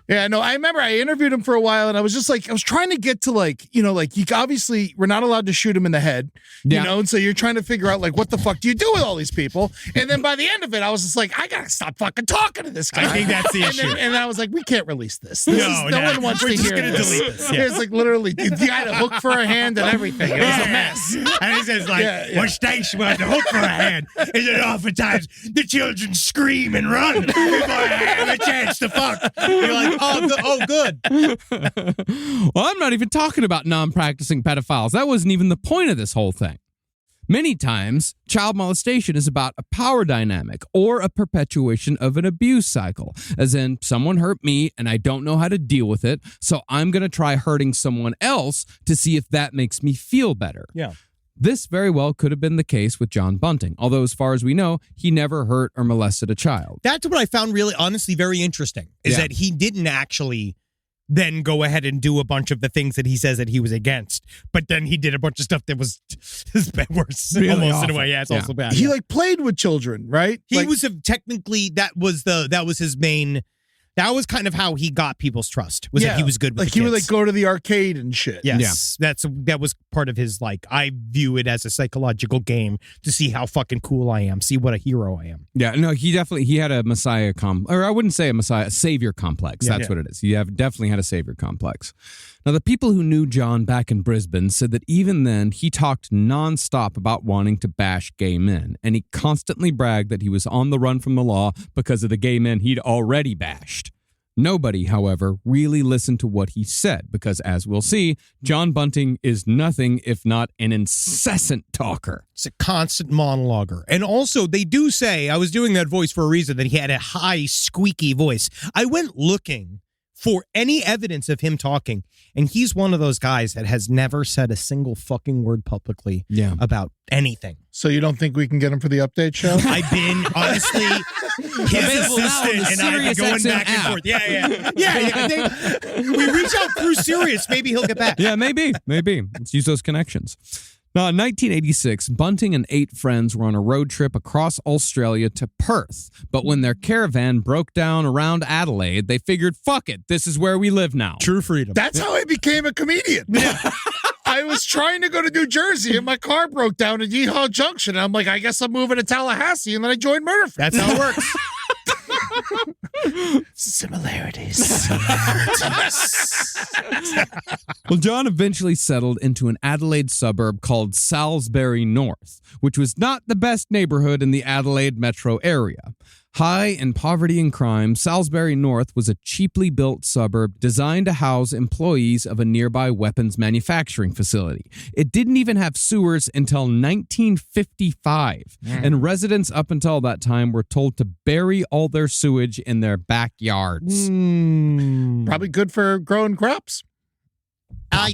Yeah, no, I remember I interviewed him for a while, and I was just I was trying to get to you obviously we're not allowed to shoot him in the head, and so you're trying to figure out what the fuck do you do with all these people? And then by the end of it, I was just I gotta stop fucking talking to this guy. I think that's the issue. And I was like, we can't release this. No one wants we're to just hear gonna this. delete this. Yeah. It's literally you got a hook for a hand and everything. It was a mess. And he says what station was the hook for a hand is that oftentimes the children scream and run before I have a chance to fuck. You're like, oh, good. Well, I'm not even talking about non-practicing pedophiles. That wasn't even the point of this whole thing. Many times, child molestation is about a power dynamic or a perpetuation of an abuse cycle, as in someone hurt me and I don't know how to deal with it, so I'm going to try hurting someone else to see if that makes me feel better. Yeah. This very well could have been the case with John Bunting, although as far as we know, he never hurt or molested a child. That's what I found really, honestly, very interesting, is that he didn't actually then go ahead and do a bunch of the things that he says that he was against, but then he did a bunch of stuff that was worse, really almost awful. in a way. Yeah, it's also bad. He played with children, right? He was technically that was his main. That was kind of how he got people's trust. That he was good with the he kids. would go to the arcade and shit. Yes, that was part of his I view it as a psychological game to see how fucking cool I am, see what a hero I am. Yeah, no, he had a messiah or I wouldn't say a savior complex. That's what it is. He definitely had a savior complex. Now, the people who knew John back in Brisbane said that even then he talked nonstop about wanting to bash gay men, and he constantly bragged that he was on the run from the law because of the gay men he'd already bashed. Nobody, however, really listened to what he said because, as we'll see, John Bunting is nothing if not an incessant talker. He's a constant monologuer. And also, they do say, I was doing that voice for a reason, that he had a high, squeaky voice. I went looking for any evidence of him talking. And he's one of those guys that has never said a single fucking word publicly about anything. So you don't think we can get him for the update show? I've been, honestly, his assistant and I have been going back and forth. Yeah. We reach out through Sirius. Maybe he'll get back. Yeah, maybe. Let's use those connections. Now, in 1986, Bunting and 8 friends were on a road trip across Australia to Perth. But when their caravan broke down around Adelaide, they figured, fuck it, this is where we live now. True freedom. That's how I became a comedian. I was trying to go to New Jersey and my car broke down at Yeehaw Junction. And I'm like, I guess I'm moving to Tallahassee. And then I joined Murder Friends. That's how it works. Similarities. Well, John eventually settled into an Adelaide suburb called Salisbury North, which was not the best neighborhood in the Adelaide metro area. High in poverty and crime, Salisbury North was a cheaply built suburb designed to house employees of a nearby weapons manufacturing facility. It didn't even have sewers until 1955, and residents up until that time were told to bury all their sewage in their backyards. Probably good for growing crops.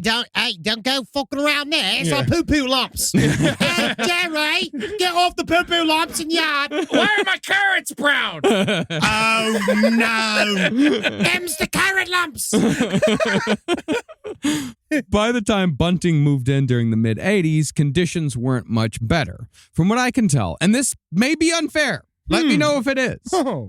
Don't go fucking around there. It's like poo-poo lumps. Jerry, get off the poo-poo lumps in yard. Why are my carrots brown? Oh, no. Them's the carrot lumps. By the time Bunting moved in during the mid-'80s, conditions weren't much better. From what I can tell, and this may be unfair, let me know if it is.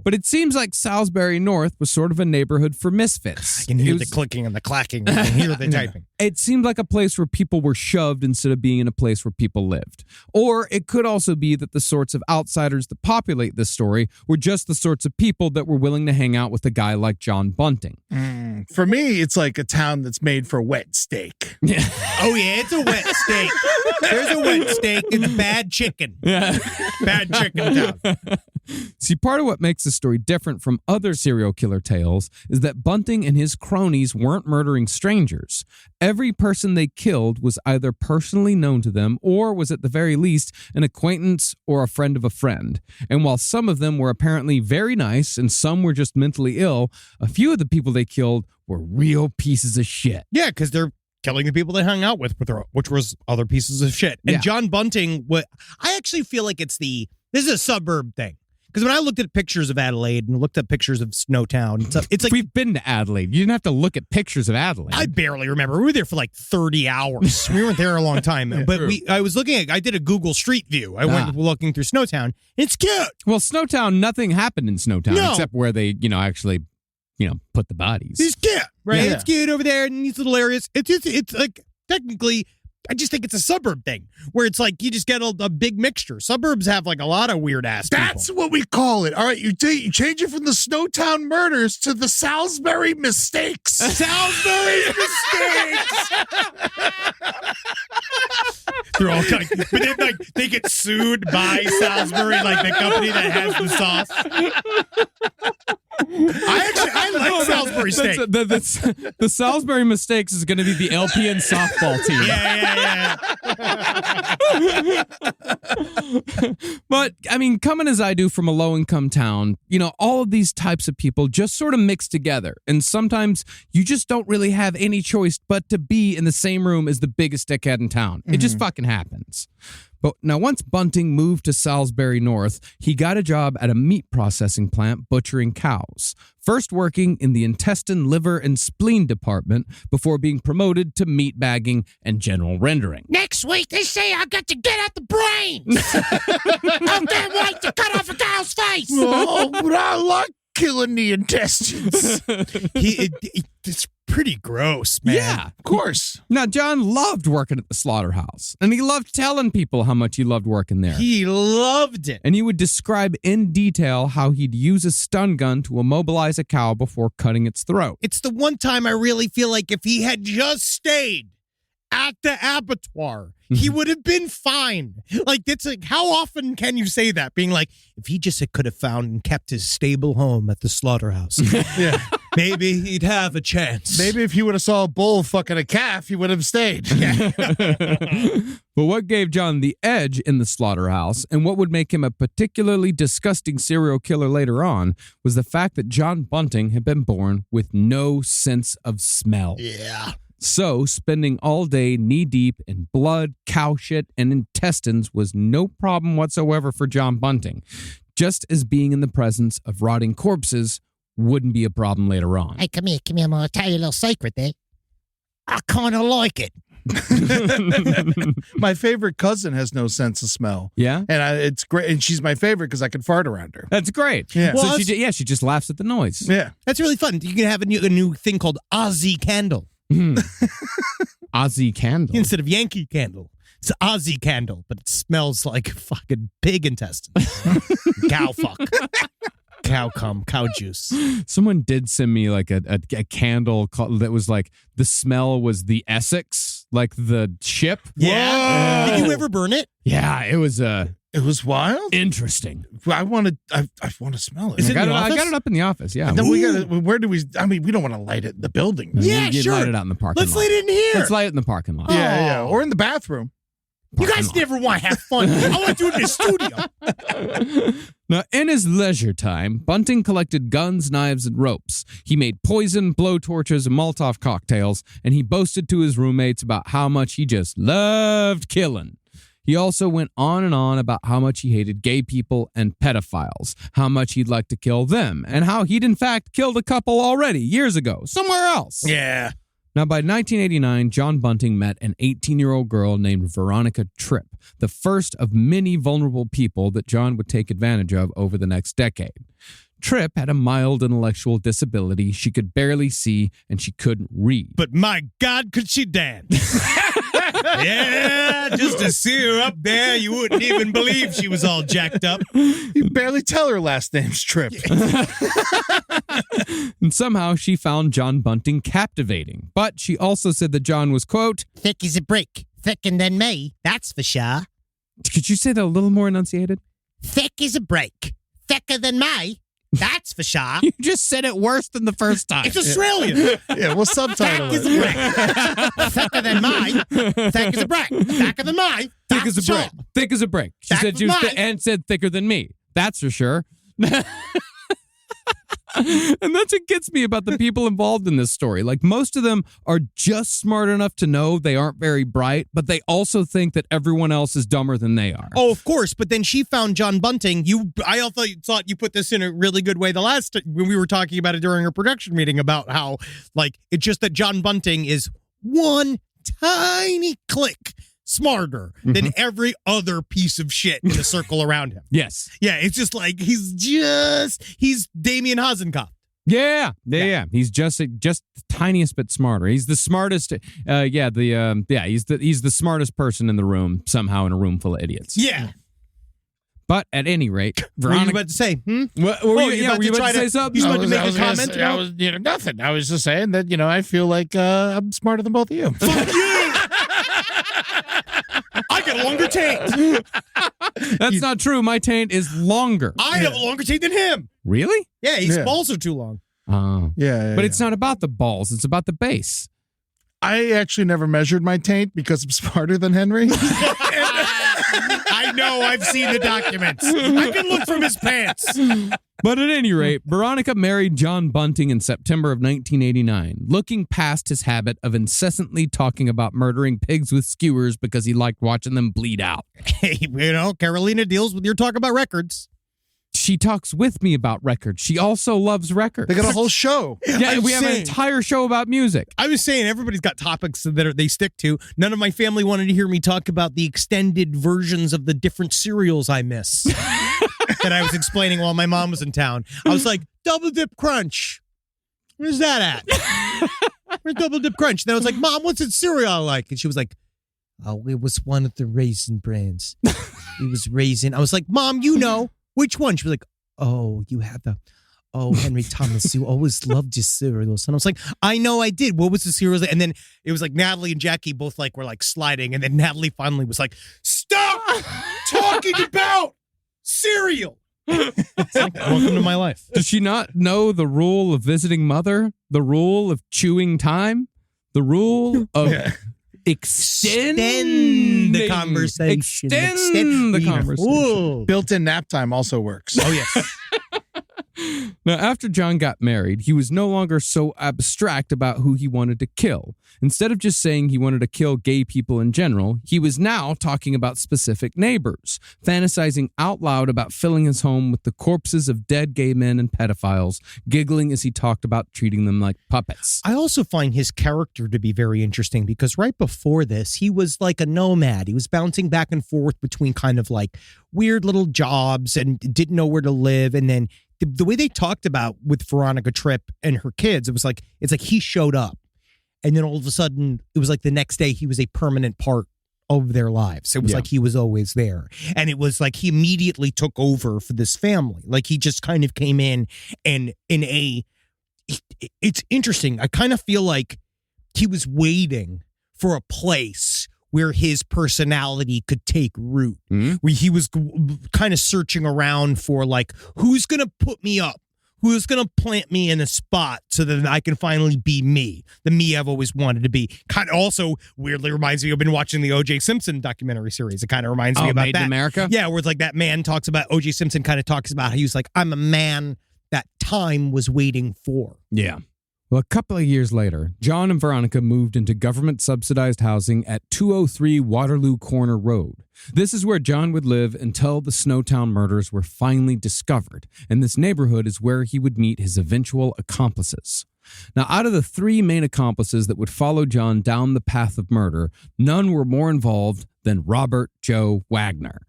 But it seems like Salisbury North was sort of a neighborhood for misfits. I can hear the clicking and the clacking. I can hear the typing. It seemed like a place where people were shoved instead of being in a place where people lived. Or it could also be that the sorts of outsiders that populate this story were just the sorts of people that were willing to hang out with a guy like John Bunting. For me, it's like a town that's made for wet steak. Oh, yeah, it's a wet steak. There's a wet steak. It's bad chicken. Yeah. Bad chicken town. See, part of what makes this story different from other serial killer tales is that Bunting and his cronies weren't murdering strangers. Every person they killed was either personally known to them or was at the very least an acquaintance or a friend of a friend. And while some of them were apparently very nice and some were just mentally ill, a few of the people they killed were real pieces of shit. Yeah, because they're killing the people they hung out with, which was other pieces of shit. And John Bunting, I actually feel like this is a suburb thing. Because when I looked at pictures of Adelaide and looked at pictures of Snowtown and stuff, it's like... We've been to Adelaide. You didn't have to look at pictures of Adelaide. I barely remember. We were there for like 30 hours. We weren't there a long time. But I did a Google Street View. I went looking through Snowtown. It's cute. Well, Snowtown, nothing happened in Snowtown No. except where they, actually, put the bodies. It's cute, right? Yeah. It's cute over there in these little areas. It's like, technically... I just think it's a suburb thing where it's like you just get a big mixture. Suburbs have like a lot of weird ass people. That's what we call it. All right, you change it from the Snowtown Murders to the Salisbury Mistakes. Salisbury Mistakes. They're all kind but then like they get sued by Salisbury, like the company that has the sauce. I like Salisbury steak. The Salisbury Mistakes is going to be the LPN softball team. Yeah. But, I mean, coming as I do from a low-income town, all of these types of people just sort of mix together. And sometimes you just don't really have any choice but to be in the same room as the biggest dickhead in town. It just fucking happens. But now, once Bunting moved to Salisbury North, he got a job at a meat processing plant butchering cows, first working in the intestine, liver, and spleen department before being promoted to meat bagging and general rendering. Next week, they say I got to get out the brains. I'm damn right to cut off a cow's face. Oh, but I like killing the intestines. It's pretty gross, man. Yeah, Of course. Now, John loved working at the slaughterhouse, and he loved telling people how much he loved working there. He loved it. And he would describe in detail how he'd use a stun gun to immobilize a cow before cutting its throat. It's the one time I really feel like if he had just stayed at the abattoir, he would have been fine. Like, it's like, how often can you say that? Being like, if he just could have found and kept his stable home at the slaughterhouse. Yeah. Maybe he'd have a chance. Maybe if he would have saw a bull fucking a calf, he would have stayed. But what gave John the edge in the slaughterhouse and what would make him a particularly disgusting serial killer later on was the fact that John Bunting had been born with no sense of smell. Yeah. So, spending all day knee-deep in blood, cow shit, and intestines was no problem whatsoever for John Bunting, just as being in the presence of rotting corpses wouldn't be a problem later on. Hey, come here. I'm going to tell you a little secret there. I kind of like it. My favorite cousin has no sense of smell. Yeah? And it's great. And she's my favorite because I can fart around her. That's great. Yeah. So Well, she just laughs at the noise. Yeah. That's really fun. You can have a new thing called Aussie Candle Aussie Candle. instead of Yankee Candle. It's Aussie Candle, but it smells like fucking pig intestines. Cow fuck. Cow cum, cow juice. Someone did send me like a candle that was like the smell was the Essex, like the ship. Yeah. Whoa. Did you ever burn it? Yeah, it was It was wild. interesting. I want to smell it. Is it in the I got office? it up in the office. Yeah, And then we got. Where do we? I mean, we don't want to light it in the building. Yeah, you sure. light it out in the parking Let's lot. light it in here. Let's light it in the parking lot. Yeah, or in the bathroom. You guys Parking lot. never want to have fun. I want to do it in the studio. Now, in his leisure time, Bunting collected guns, knives, and ropes. He made poison, blowtorches, and Molotov cocktails, and he boasted to his roommates about how much he just loved killing. He also went on and on about how much he hated gay people and pedophiles, how much he'd like to kill them, and how he'd in fact killed a couple already years ago, somewhere else. Yeah. Now, by 1989, John Bunting met an 18-year-old girl named Veronica Tripp, the first of many vulnerable people that John would take advantage of over the next decade. Tripp had a mild intellectual disability. She could barely see, and she couldn't read. But my God, could she dance? Yeah, just to see her up there, you wouldn't even believe she was all jacked up. You barely tell her last name's Tripp. And somehow she found John Bunting captivating. But she also said that John was, quote, Thick as a brick. Thicker than me. That's for sure. could you say that a little more enunciated? Thick as a brick. Thicker than me. That's for sure. You just said it worse than the first time. It's Australian. Yeah, we'll subtitle Thick as it. a brick. Thicker than me. Thick as a brick. Thicker than me. Thick as a That's for brick. sure. Thick as a brick. She Thick said she was as mine. and said thicker than me. That's for sure. And that's what gets me about the people involved in this story. Like, most of them are just smart enough to know they aren't very bright, but they also think that everyone else is dumber than they are. Oh, of course. But then she found John Bunting. I also thought you put this in a really good way when we were talking about it during our production meeting about how, like, it's just that John Bunting is one tiny click smarter than every other piece of shit in the circle around him. Yes. Yeah, it's just like he's Damien Hasenkopf. Yeah. He's just the tiniest bit smarter. He's the smartest. He's the smartest person in the room somehow in a room full of idiots. Yeah. But at any rate, What were you Veronica. about to say? What, Oh, were you you about to about try to say to- something? you about to make a gonna comment say- about- nothing. I was just saying that, I feel like I'm smarter than both of you. Fuck you! I got a longer taint. That's not true. My taint is longer. I have a longer taint than him. Really? Yeah, his Yeah. balls are too long. Oh. Yeah, But it's not about the balls. It's about the base. I actually never measured my taint because I'm smarter than Henry. I know. I've seen the documents. I can look from his pants. But at any rate, Veronica married John Bunting in September of 1989, looking past his habit of incessantly talking about murdering pigs with skewers because he liked watching them bleed out. Hey, Carolina deals with your talk about records. She talks with me about records. She also loves records. They got a whole show. Yeah, I'm we have an saying- entire show about music. I was saying everybody's got topics that they stick to. None of my family wanted to hear me talk about the extended versions of the different cereals I miss that I was explaining while my mom was in town. I was like, Double Dip Crunch. Where's that at? Where's Double Dip Crunch? And I was like, Mom, what's that cereal I like? And she was like, oh, it was one of the Raisin brands. It was Raisin. I was like, Mom, you know. Which one? She was like, oh, you have Henry Thomas, you always loved your cereals. And I was like, I know I did. What was the cereals? And then it was like Natalie and Jackie both were sliding. And then Natalie finally was like, stop talking about cereal. It's like, welcome to my life. Does she not know the rule of visiting mother? The rule of chewing time? The rule of extend the conversation. Extend the conversation. Whoa. Built-in nap time also works. Oh, yes. Now, after John got married, he was no longer so abstract about who he wanted to kill. Instead of just saying he wanted to kill gay people in general, he was now talking about specific neighbors, fantasizing out loud about filling his home with the corpses of dead gay men and pedophiles, giggling as he talked about treating them like puppets. I also find his character to be very interesting because right before this, he was like a nomad. He was bouncing back and forth between kind of like weird little jobs and didn't know where to live. And then the way they talked about with Veronica Tripp and her kids, it's like he showed up. And then all of a sudden, it was like the next day he was a permanent part of their lives. It was like he was always there. And it was like he immediately took over for this family. Like he just kind of came in and it's interesting. I kind of feel like he was waiting for a place where his personality could take root, where he was kind of searching around for like, who's going to put me up? Who's going to plant me in a spot so that I can finally be me, the me I've always wanted to be. Kind of also weirdly reminds me, I've been watching the O.J. Simpson documentary series. It kind of reminds me about Made that. in America? Yeah, where it's like that man talks about, O.J. Simpson kind of talks about how he was like, I'm a man that time was waiting for. Yeah. Well, a couple of years later, John and Veronica moved into government-subsidized housing at 203 Waterloo Corner Road. This is where John would live until the Snowtown murders were finally discovered, and this neighborhood is where he would meet his eventual accomplices. Now, out of the three main accomplices that would follow John down the path of murder, none were more involved than Robert Joe Wagner.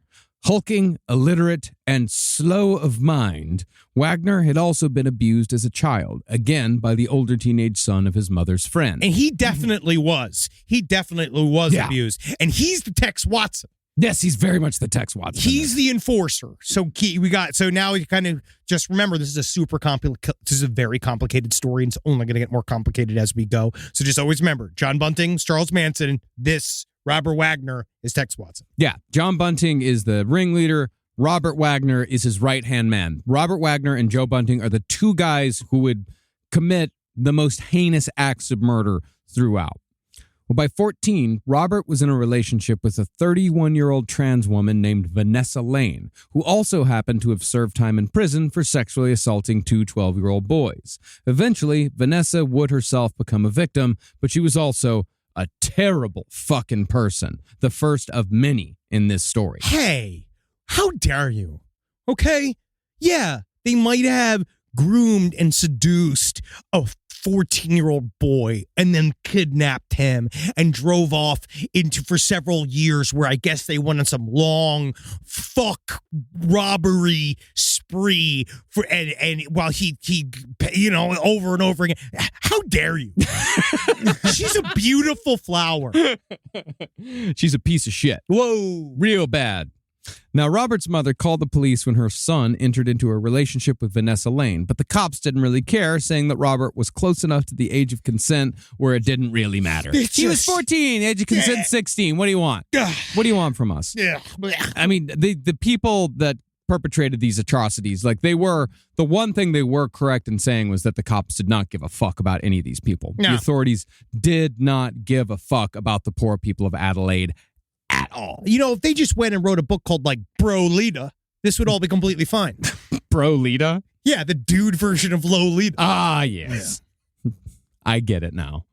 Hulking, illiterate, and slow of mind, Wagner had also been abused as a child, again by the older teenage son of his mother's friend. And he definitely was. He definitely was abused. And he's the Tex Watson. Yes, he's very much the Tex Watson. He's the enforcer. So now you kind of just remember this is a very complicated story, and it's only going to get more complicated as we go. So just always remember, John Bunting's Charles Manson, this Robert Wagner is Tex Watson. Yeah, John Bunting is the ringleader. Robert Wagner is his right-hand man. Robert Wagner and Joe Bunting are the two guys who would commit the most heinous acts of murder throughout. Well, by 14, Robert was in a relationship with a 31-year-old trans woman named Vanessa Lane, who also happened to have served time in prison for sexually assaulting two 12-year-old boys. Eventually, Vanessa would herself become a victim, but she was also a terrible fucking person, the first of many in this story. Hey, how dare you? Okay? Yeah, they might have groomed and seduced a 14-year-old boy and then kidnapped him and drove off for several years where I guess they went on some long robbery spree and while he over and over again. How dare you? She's a beautiful flower. She's a piece of shit. Whoa. Real bad. Now, Robert's mother called the police when her son entered into a relationship with Vanessa Lane, but the cops didn't really care, saying that Robert was close enough to the age of consent where it didn't really matter. He was 14, age of consent 16. What do you want? What do you want from us? Yeah. I mean, the people that perpetrated these atrocities, like the one thing they were correct in saying was that the cops did not give a fuck about any of these people. No. The authorities did not give a fuck about the poor people of Adelaide at all. You know, if they just went and wrote a book called like Bro Lita, this would all be completely fine. Bro Lita? Yeah, the dude version of Lolita. Ah, yes. Yeah. I get it now.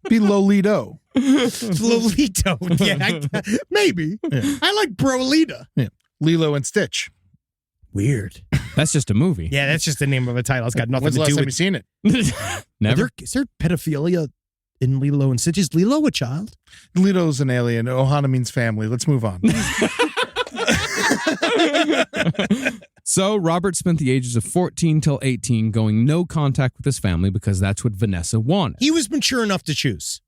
Be Lolito. Lolito. Yeah, maybe. Yeah. I like Bro Lita. Yeah. Lilo and Stitch. Weird. That's just a movie. Yeah, that's just the name of a title. It's got nothing When's to the do last time with. you seen it? Never. Is there pedophilia in Lilo and Stitch? Is Lilo a child? Lito's an alien. Ohana means family. Let's move on. So Robert spent the ages of 14 till 18 going no contact with his family because that's what Vanessa wanted. He was mature enough to choose.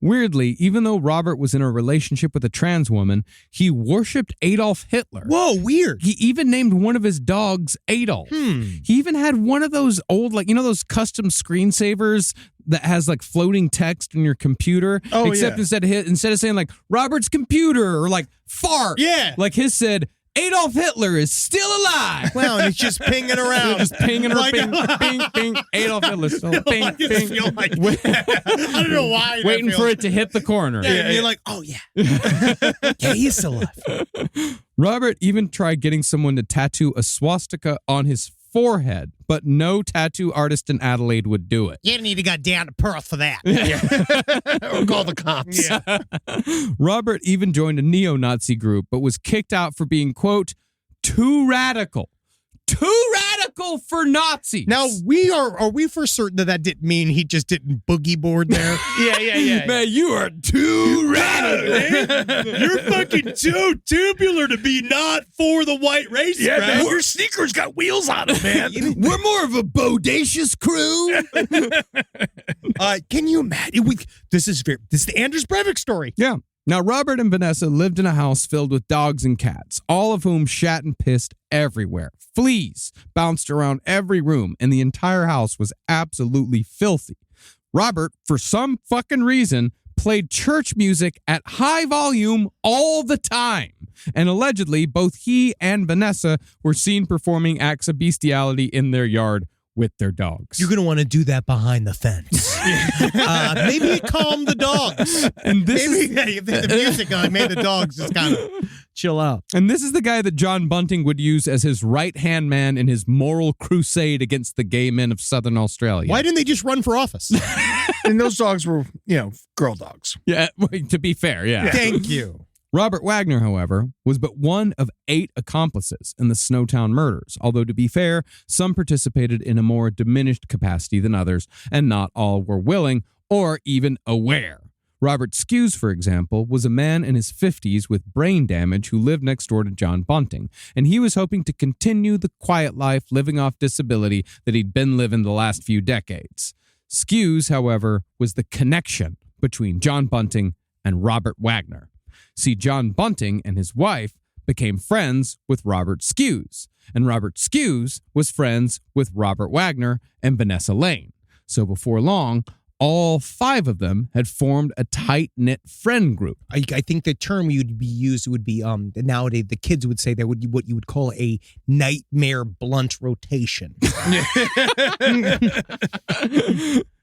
Weirdly, even though Robert was in a relationship with a trans woman, he worshipped Adolf Hitler. Whoa, weird. He even named one of his dogs Adolf. He even had one of those old, those custom screensavers that has like floating text in your computer. Oh, except yeah. instead of saying like Robert's computer or like fart. Yeah. Like his said Adolf Hitler is still alive. Wow, and it's just pinging around. Just pinging her, Like- ping, ping, ping. Adolf Hitler's still ping, I just ping. feel like, I don't know why. Waiting for it to hit the corner. Yeah, and you're like, oh, yeah. Yeah, he's still alive. Robert even tried getting someone to tattoo a swastika on his forehead, but no tattoo artist in Adelaide would do it. You need to go down to Perth for that. Or call the cops. Yeah. Robert even joined a neo-Nazi group, but was kicked out for being, quote, too radical. Too radical for Nazis. Now, are we for certain that didn't mean he just didn't boogie board there? Yeah. Man, you are too radical. You're fucking too tubular to be not for the white race, Yeah, bro. man, your sneakers got wheels on them, man. We're more of a bodacious crew. Can you imagine? This is the Anders Breivik story. Yeah. Now, Robert and Vanessa lived in a house filled with dogs and cats, all of whom shat and pissed everywhere. Fleas bounced around every room, and the entire house was absolutely filthy. Robert, for some fucking reason, played church music at high volume all the time. And allegedly, both he and Vanessa were seen performing acts of bestiality in their yard with their dogs. You're going to want to do that behind the fence. Maybe calm the dogs. And this Maybe if the music made the dogs just kind of chill out. And this is the guy that John Bunting would use as his right-hand man in his moral crusade against the gay men of Southern Australia. Why didn't they just run for office? And those dogs were, girl dogs. Yeah, to be fair, yeah. Thank you. Robert Wagner, however, was but one of 8 accomplices in the Snowtown murders, although to be fair, some participated in a more diminished capacity than others, and not all were willing or even aware. Robert Skews, for example, was a man in his 50s with brain damage who lived next door to John Bunting, and he was hoping to continue the quiet life living off disability that he'd been living the last few decades. Skews, however, was the connection between John Bunting and Robert Wagner. See, John Bunting and his wife became friends with Robert Skews, and Robert Skews was friends with Robert Wagner and Vanessa Lane. So before long, all 5 of them had formed a tight-knit friend group. I think the term would be nowadays the kids would say that would be what you would call a nightmare blunt rotation.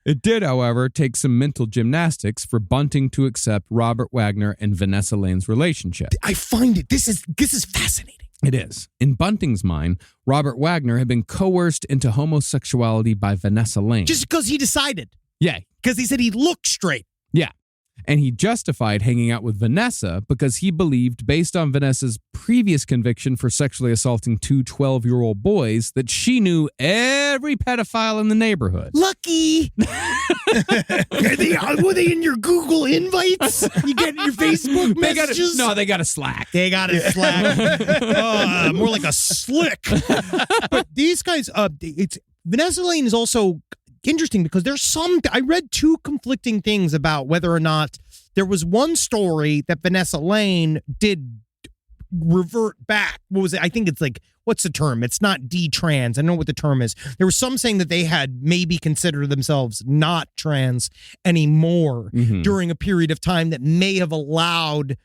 It did, however, take some mental gymnastics for Bunting to accept Robert Wagner and Vanessa Lane's relationship. I find it this is fascinating. It is. In Bunting's mind, Robert Wagner had been coerced into homosexuality by Vanessa Lane. Just because he decided. Yeah. Because he said he looked straight. Yeah. And he justified hanging out with Vanessa because he believed, based on Vanessa's previous conviction for sexually assaulting 2 12-year-old boys, that she knew every pedophile in the neighborhood. Lucky. Were they in your Google invites? You get in your Facebook messages? They got a Slack. They got a Slack. More like a slick. But these guys, Vanessa Lane is also interesting because I read 2 conflicting things about whether or not there was one story that Vanessa Lane did revert back. What was it? I think it's like, what's the term? It's not D-trans. I don't know what the term is. There was some saying that they had maybe considered themselves not trans anymore during a period of time that may have allowed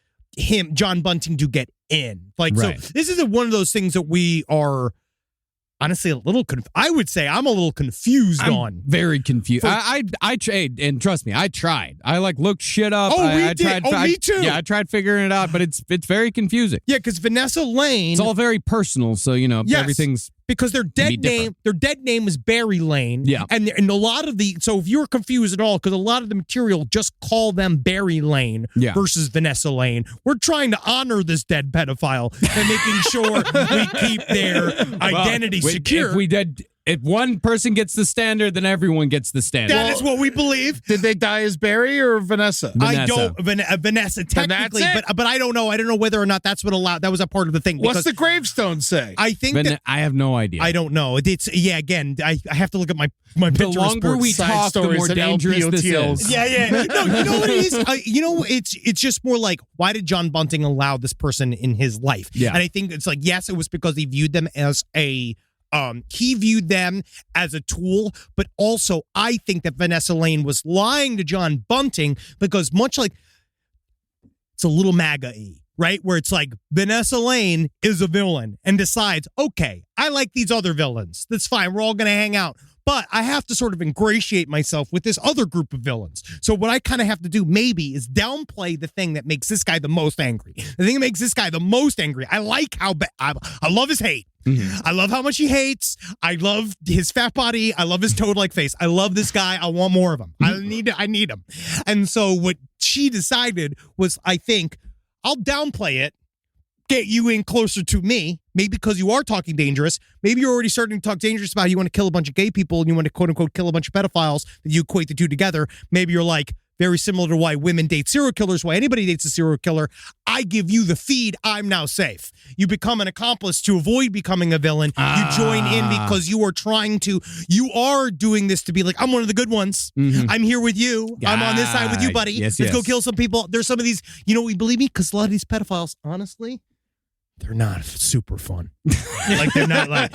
John Bunting, to get in. So this is one of those things that we are honestly a little I would say I'm a little confused on. Very confused. I tried, and trust me, I tried. I looked shit up. We did. Me too. Yeah, I tried figuring it out, but it's very confusing. Yeah, because Vanessa Lane, it's all very personal, so everything's because their dead name is Barry Lane. Yeah, and a lot of so if you're confused at all, because a lot of the material just call them Barry Lane versus Vanessa Lane. We're trying to honor this dead pedophile and making sure we keep their identity secure. If one person gets the standard, then everyone gets the standard. That is what we believe. Did they die as Barry or Vanessa? I don't. Vanessa, technically, but I don't know. I don't know whether or not that's what allowed. That was a part of the thing. What's the gravestone say? I think I have no idea. I don't know. It's again, I have to look at my The Pinterest longer board. we talk, the more dangerous this is. Yeah. No, you know what it is? It's just more like, why did John Bunting allow this person in his life? Yeah. And I think it's like, yes, it was because he viewed them as a tool, but also I think that Vanessa Lane was lying to John Bunting because much like it's a little MAGA-y. right? Where it's like Vanessa Lane is a villain and decides, okay, I like these other villains. That's fine. We're all going to hang out. But I have to sort of ingratiate myself with this other group of villains. So what I kind of have to do maybe is downplay the thing that makes this guy the most angry. The thing that makes this guy the most angry, I like how I love his hate. Mm-hmm. I love how much he hates. I love his fat body. I love his toad-like face. I love this guy. I want more of him. I need him. And so what she decided was, I think, I'll downplay it, get you in closer to me, maybe because you are talking dangerous. Maybe you're already starting to talk dangerous about how you want to kill a bunch of gay people and you want to quote-unquote kill a bunch of pedophiles, that you equate the two together. Maybe you're like, very similar to why women date serial killers, why anybody dates a serial killer. I give you the feed. I'm now safe. You become an accomplice to avoid becoming a villain. You join in because you are doing this to be like, I'm one of the good ones. Mm-hmm. I'm here with you. I'm on this side with you, buddy. Let's go kill some people. There's some of these, we believe me? Because a lot of these pedophiles, honestly, they're not super fun. Like, they're not like,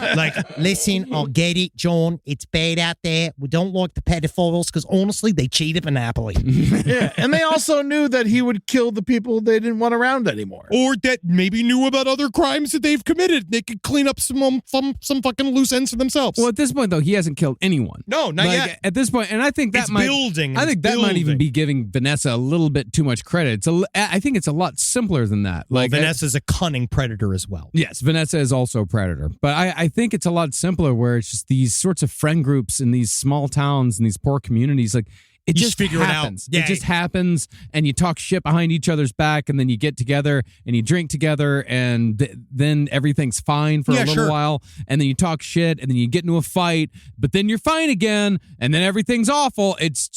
listen, I'll get it, John. It's bad out there. We don't like the pedophiles because, honestly, they cheat at Monopoly. Yeah, and they also knew that he would kill the people they didn't want around anymore. Or that maybe knew about other crimes that they've committed. They could clean up some fucking loose ends for themselves. Well, at this point, though, he hasn't killed anyone. No, not yet. At this point, and I think that might even be giving Vanessa a little bit too much credit. I think it's a lot simpler than that. Like, Vanessa's a cunning predator as well. Yes, Vanessa is also a predator. But I think it's a lot simpler where it's just these sorts of friend groups in these small towns and these poor communities. Like, it just figure happens. It just happens, and you talk shit behind each other's back, and then you get together and you drink together, and then everything's fine for a little while, and then you talk shit, and then you get into a fight, but then you're fine again, and then everything's awful. It's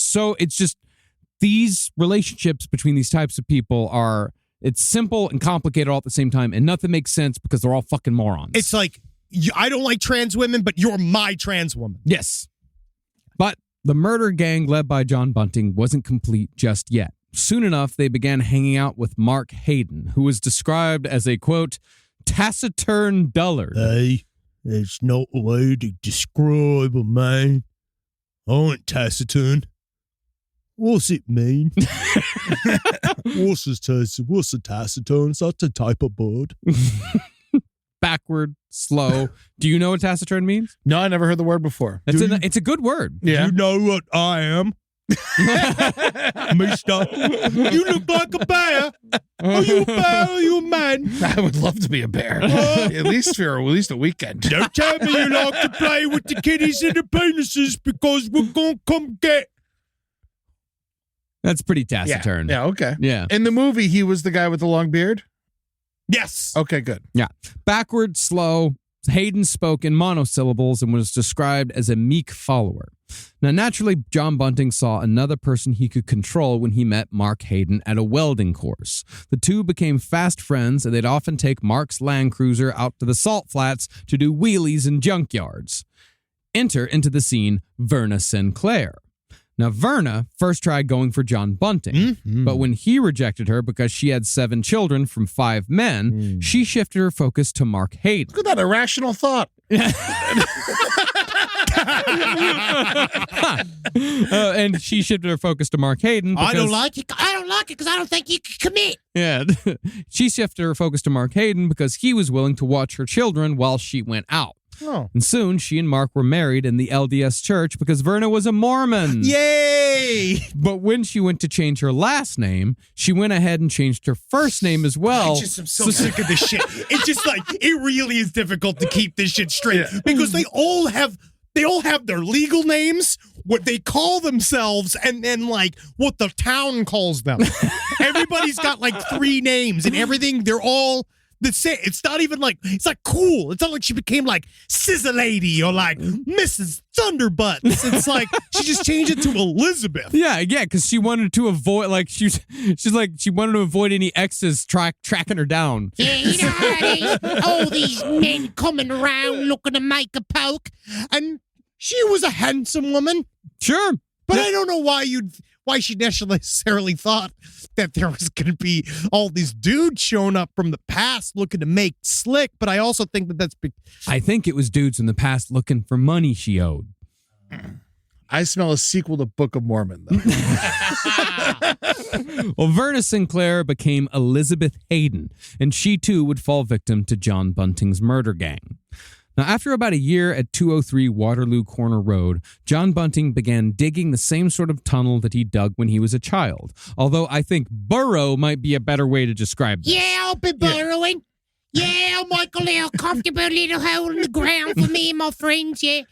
just these relationships between these types of people are... It's simple and complicated all at the same time, and nothing makes sense because they're all fucking morons. It's like, I don't like trans women, but you're my trans woman. Yes. But the murder gang led by John Bunting wasn't complete just yet. Soon enough, they began hanging out with Mark Hayden, who was described as a, quote, taciturn dullard. Hey, it's not a way to describe a man. I ain't taciturn. What's it mean? What's a taciturn? That's a type of bird. Backward, slow. Do you know what taciturn means? No, I never heard the word before. It's a good word. Yeah. You know what I am? Mister, you look like a bear. Are you a bear or are you a man? I would love to be a bear. At least for a weekend. Don't tell me you like to play with the kiddies and the penises because we're going to come get. That's pretty taciturn. Yeah, okay. Yeah. In the movie, he was the guy with the long beard? Yes. Okay, good. Yeah. Backward, slow. Hayden spoke in monosyllables and was described as a meek follower. Now, naturally, John Bunting saw another person he could control when he met Mark Hayden at a welding course. The two became fast friends, and they'd often take Mark's Land Cruiser out to the salt flats to do wheelies in junkyards. Enter into the scene Verna Sinclair. Now, Verna first tried going for John Bunting, but when he rejected her because she had 7 children from 5 men, she shifted her focus to Mark Hayden. Look at that irrational thought. And she shifted her focus to Mark Hayden. I don't like it because I don't think you can commit. Yeah. She shifted her focus to Mark Hayden because he was willing to watch her children while she went out. Oh. And soon, she and Mark were married in the LDS church because Verna was a Mormon. Yay! But when she went to change her last name, she went ahead and changed her first name as well. I just am so sick of this shit. It's just like, it really is difficult to keep this shit straight because they all have their legal names, what they call themselves, and then like what the town calls them. Everybody's got like 3 names and everything. They're all the same. It's not even like, it's not cool. It's not like she became like Scissor Lady or like Mrs. Thunderbutts. It's like she just changed it to Elizabeth. Yeah, because she wanted to avoid, like, she wanted to avoid any exes tracking her down. Yeah, you know how it is. All these men coming around looking to make a poke. And she was a handsome woman. Sure. But I don't know why she necessarily thought that there was going to be all these dudes showing up from the past looking to make slick. But I also think that that's... I think it was dudes in the past looking for money she owed. I smell a sequel to Book of Mormon, though. Well, Verna Sinclair became Elizabeth Hayden, and she too would fall victim to John Bunting's murder gang. Now, after about a year at 203 Waterloo Corner Road, John Bunting began digging the same sort of tunnel that he dug when he was a child. Although I think burrow might be a better way to describe this. Yeah, I'll be burrowing. Yeah, I'll make a little comfortable little hole in the ground for me and my friends, yeah.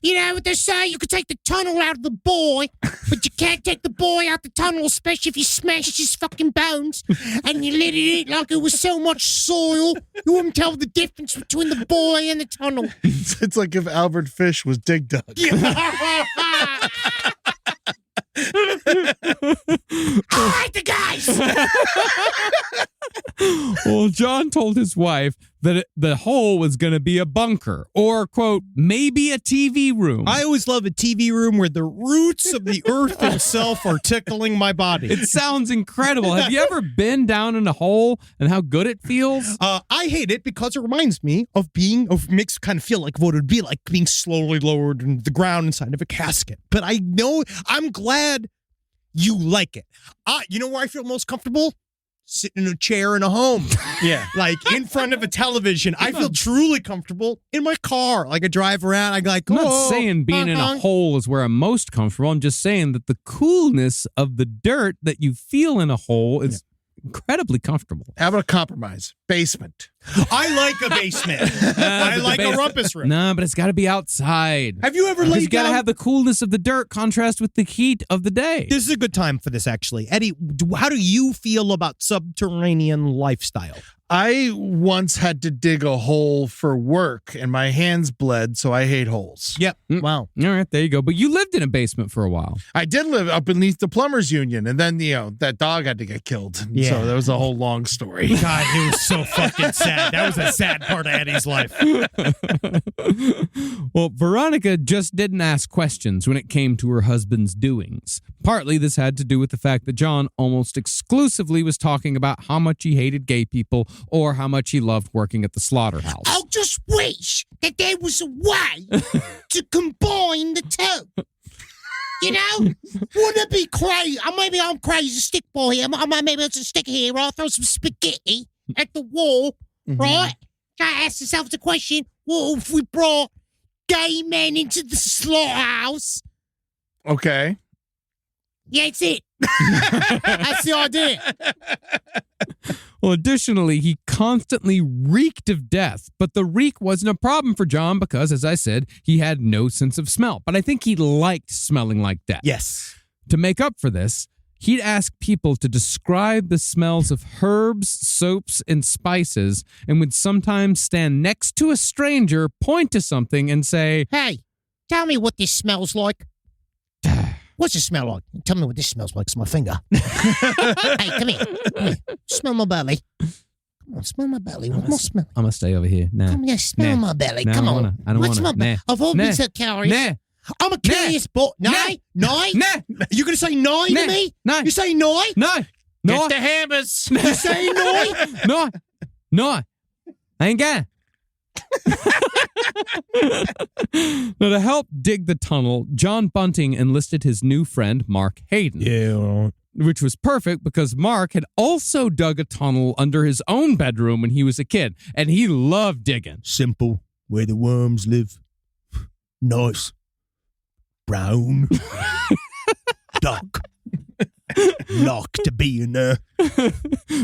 You know what they say, you can take the tunnel out of the boy, but you can't take the boy out the tunnel, especially if you smash his fucking bones and you let it eat like it was so much soil, you wouldn't tell the difference between the boy and the tunnel. It's like if Albert Fish was Dig Dug. All right, the guys. Well, John told his wife that the hole was going to be a bunker or, quote, maybe a TV room. I always love a TV room where the roots of the earth itself are tickling my body. It sounds incredible. Have you ever been down in a hole and how good it feels? I hate it because it reminds me makes kind of feel like what it would be like being slowly lowered into the ground inside of a casket. But I'm glad you like it. You know where I feel most comfortable? Sitting in a chair in a home. Yeah. Like in front of a television. I feel truly comfortable in my car. Like I drive around, I'm like, I'm not saying being in a hole is where I'm most comfortable. I'm just saying that the coolness of the dirt that you feel in a hole is incredibly comfortable. How about a compromise? Basement. I like a basement. I like a rumpus room. No, but it's got to be outside. Have you ever laid down? You got to have the coolness of the dirt contrast with the heat of the day. This is a good time for this, actually. Eddie, how do you feel about subterranean lifestyle? I once had to dig a hole for work, and my hands bled, so I hate holes. Yep. Wow. All right, there you go. But you lived in a basement for a while. I did live up beneath the plumbers union, and then, that dog had to get killed. Yeah. So that was a whole long story. God, it was so fucking sad. That was a sad part of Eddie's life. Well, Veronica just didn't ask questions when it came to her husband's doings. Partly this had to do with the fact that John almost exclusively was talking about how much he hated gay people or how much he loved working at the slaughterhouse. I just wish that there was a way to combine the two. You know? Wouldn't it be crazy? Maybe I'm crazy stick boy here. Maybe I'll just stick here. I'll throw some spaghetti at the wall, right? Try to ask yourself the question, what if we brought gay men into the slaughterhouse? Okay. Yeah, that's it. That's the idea. Well, additionally, he constantly reeked of death, but the reek wasn't a problem for John because, as I said, he had no sense of smell. But I think he liked smelling like death. Yes. To make up for this, he'd ask people to describe the smells of herbs, soaps, and spices, and would sometimes stand next to a stranger, point to something, and say, Hey, tell me what this smells like. What's it smell like? Tell me what this smells like. It's my finger. Hey, come here. Smell my belly. Come on, smell my belly. What more smell? I'm going to stay over here. Nah. Come here, smell my belly. Nah, Come I on. don't What's wanna. my belly? Nah. I've always been Nah. so curious. Nah. I'm a curious boy. Nine? Nah. You going to say nine Nah. to me? Nah. You say nine? No. Get the hammers. You say nine? No. I ain't got it. Now, to help dig the tunnel, John Bunting enlisted his new friend, Mark Hayden. Yeah. Which was perfect because Mark had also dug a tunnel under his own bedroom when he was a kid, and he loved digging. Simple, where the worms live. Nice. Brown. Dark. Luck to be in there.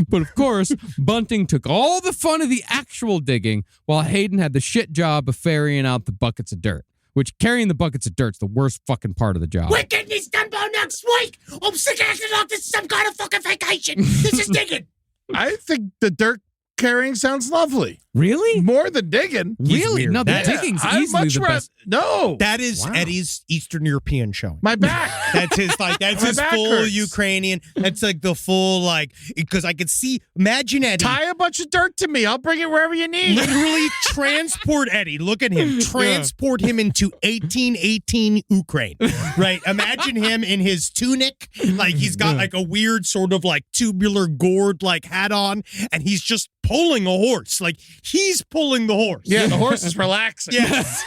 But of course, Bunting took all the fun of the actual digging while Hayden had the shit job of ferrying out the buckets of dirt. Which carrying the buckets of dirt's the worst fucking part of the job. We're getting this done by next week. I'm sick of acting like this is some kind of fucking vacation. This is digging. I think the dirt carrying sounds lovely. Really? More than digging. Really? weird. No, the That- digging's I'd easily much the rather- best. No. That is Eddie's Eastern European showing. My back. That's his that's My his back full hurts. Ukrainian. That's like the full because I could see. Imagine Eddie. Tie a bunch of dirt to me. I'll bring it wherever you need. Literally transport Eddie. Look at him. Transport him into 1818 Ukraine. Right? Imagine him in his tunic. Like he's got like a weird sort of like tubular gourd like hat on, and he's just pulling a horse. Like he's pulling the horse. Yeah, the horse is relaxing. Yes.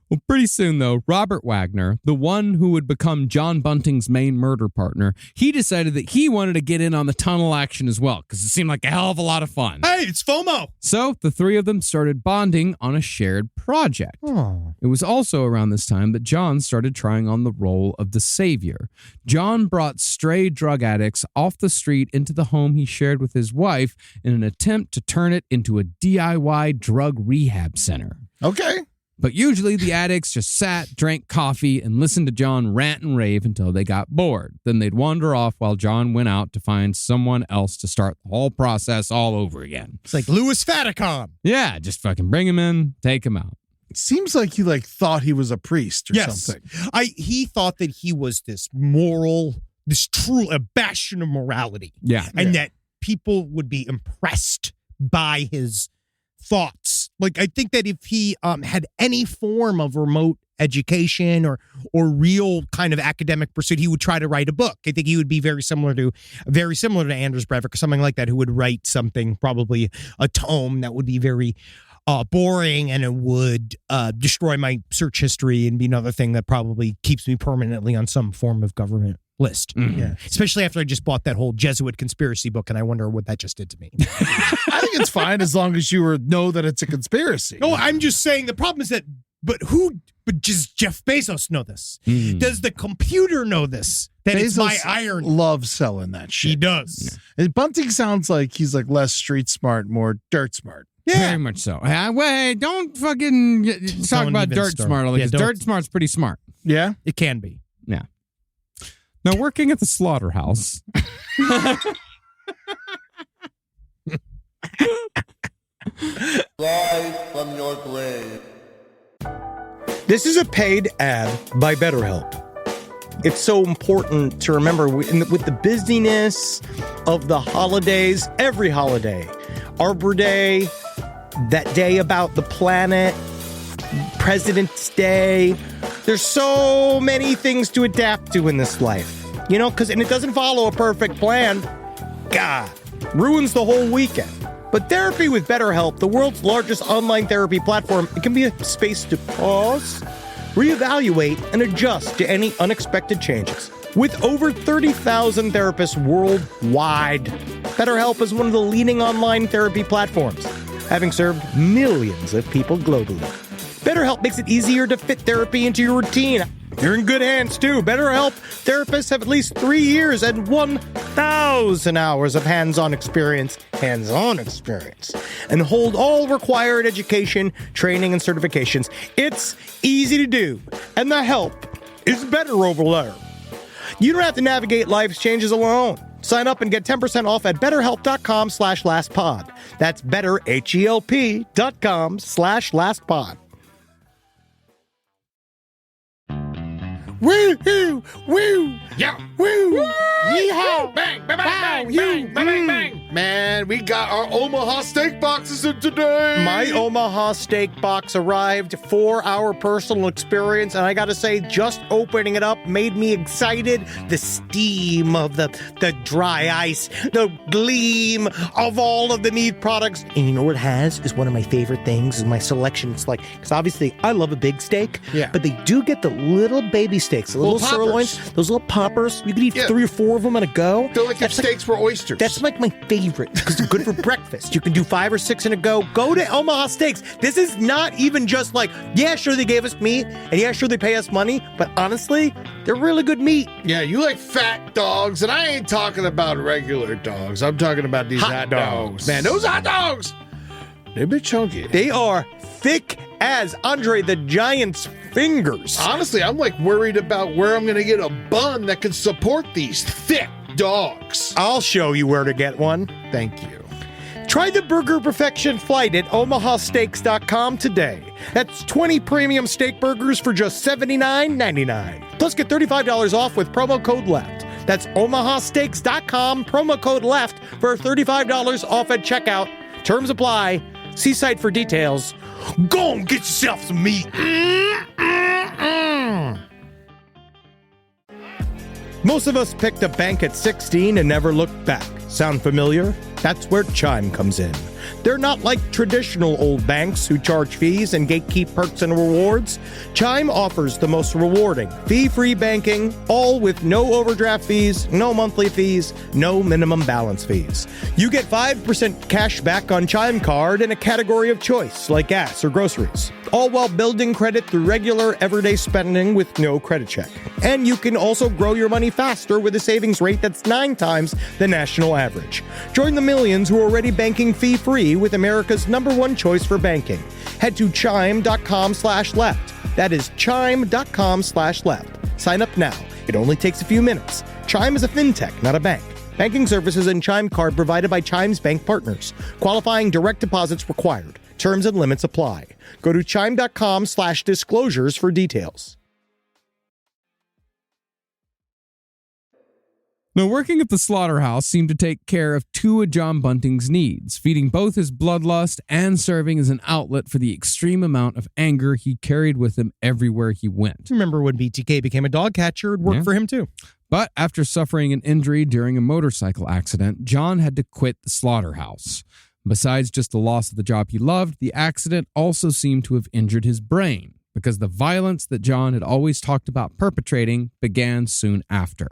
Well, Pretty soon, though, Robert Wagner, the one who would become John Bunting's main murder partner, he decided that he wanted to get in on the tunnel action as well, because it seemed like a hell of a lot of fun. Hey, it's FOMO. So the three of them started bonding on a shared project. It was also around this time that John started trying on the role of the savior. John brought stray drug addicts off the street into the home he shared with his wife in an attempt to turn it into a DIY drug rehab center. Okay. But usually the addicts just sat, drank coffee, and listened to John rant and rave until they got bored. Then they'd wander off while John went out to find someone else to start the whole process all over again. It's like Louis Farrakhan. Yeah, just fucking bring him in, take him out. Seems like he thought he was a priest or something. He thought that he was this moral, this true a bastion of morality. Yeah. And that people would be impressed by his thoughts. Like, I think that if he had any form of remote education or real kind of academic pursuit, he would try to write a book. I think he would be very similar to Anders Breivik or something like that, who would write something, probably a tome that would be very boring, and it would destroy my search history and be another thing that probably keeps me permanently on some form of government list. Yeah. Especially after I just bought that whole Jesuit conspiracy book, and I wonder what that just did to me. I think it's fine as long as you know that it's a conspiracy. No, I'm just saying the problem is that, but does Jeff Bezos know this? Does the computer know this? That Bezos it's my iron. Loves selling that shit. He does. Yeah. Bunting sounds like he's less street smart, more dirt smart. Yeah. Very much so. Wait, don't fucking talk about dirt smart, because dirt smart's pretty smart. Yeah? It can be. Yeah. Now, working at the slaughterhouse. Rise from your grave. This is a paid ad by BetterHelp. It's so important to remember with the busyness of the holidays, every holiday, Arbor Day, that day about the planet, President's Day. There's so many things to adapt to in this life, and it doesn't follow a perfect plan. God, ruins the whole weekend. But therapy with BetterHelp, the world's largest online therapy platform, it can be a space to pause, reevaluate, and adjust to any unexpected changes. With over 30,000 therapists worldwide, BetterHelp is one of the leading online therapy platforms, having served millions of people globally. BetterHelp makes it easier to fit therapy into your routine. You're in good hands, too. BetterHelp therapists have at least 3 years and 1,000 hours of hands-on experience, and hold all required education, training, and certifications. It's easy to do, and the help is better over there. You don't have to navigate life's changes alone. Sign up and get 10% off at betterhelp.com/lastpod. That's betterhelp.com/lastpod. Woo-hoo! Woo! Yeah. Woo! Yeehaw! Bang! Bang! Bang! Bang! Bang! Bang! Man, we got our Omaha steak boxes in today. My Omaha steak box arrived for our personal experience, and I gotta say, just opening it up made me excited. The steam of the dry ice, the gleam of all of the meat products. And you know what it has is one of my favorite things is my selection. It's because obviously I love a big steak, but they do get the little baby steaks, the little sirloins, those little poppers. You can eat 3 or 4 of them in a go. They're like if steaks were oysters. That's like my favorite because they're good for breakfast. You can do 5 or 6 in a go. Go to Omaha Steaks. This is not even just sure they gave us meat, and sure they pay us money, but honestly, they're really good meat. Yeah, you like fat dogs, and I ain't talking about regular dogs. I'm talking about these hot dogs. Man, those hot dogs, they've been chunky. They are thick as Andre the Giant's fingers. Honestly, I'm worried about where I'm going to get a bun that can support these thick dogs. I'll show you where to get one. Thank you. Try the Burger Perfection Flight at omahasteaks.com today. That's 20 premium steak burgers for just $79.99. Plus get $35 off with promo code LEFT. That's omahasteaks.com, promo code LEFT for $35 off at checkout. Terms apply. See site for details. Go and get yourself some meat. Most of us picked a bank at 16 and never looked back. Sound familiar? That's where Chime comes in. They're not like traditional old banks who charge fees and gatekeep perks and rewards. Chime offers the most rewarding, fee-free banking, all with no overdraft fees, no monthly fees, no minimum balance fees. You get 5% cash back on Chime Card in a category of choice, like gas or groceries, all while building credit through regular, everyday spending with no credit check. And you can also grow your money faster with a savings rate that's 9 times the national average. Join the millions who are already banking fee-free with America's #1 choice for banking. Head to chime.com/left. That is chime.com/left. Sign up now. It only takes a few minutes. Chime is a fintech, not a bank. Banking services and Chime Card provided by Chime's bank partners. Qualifying direct deposits required. Terms and limits apply. Go to chime.com/disclosures for details. Now, working at the slaughterhouse seemed to take care of two of John Bunting's needs, feeding both his bloodlust and serving as an outlet for the extreme amount of anger he carried with him everywhere he went. Remember when BTK became a dog catcher? It worked for him too. But after suffering an injury during a motorcycle accident, John had to quit the slaughterhouse. Besides just the loss of the job he loved, the accident also seemed to have injured his brain, because the violence that John had always talked about perpetrating began soon after.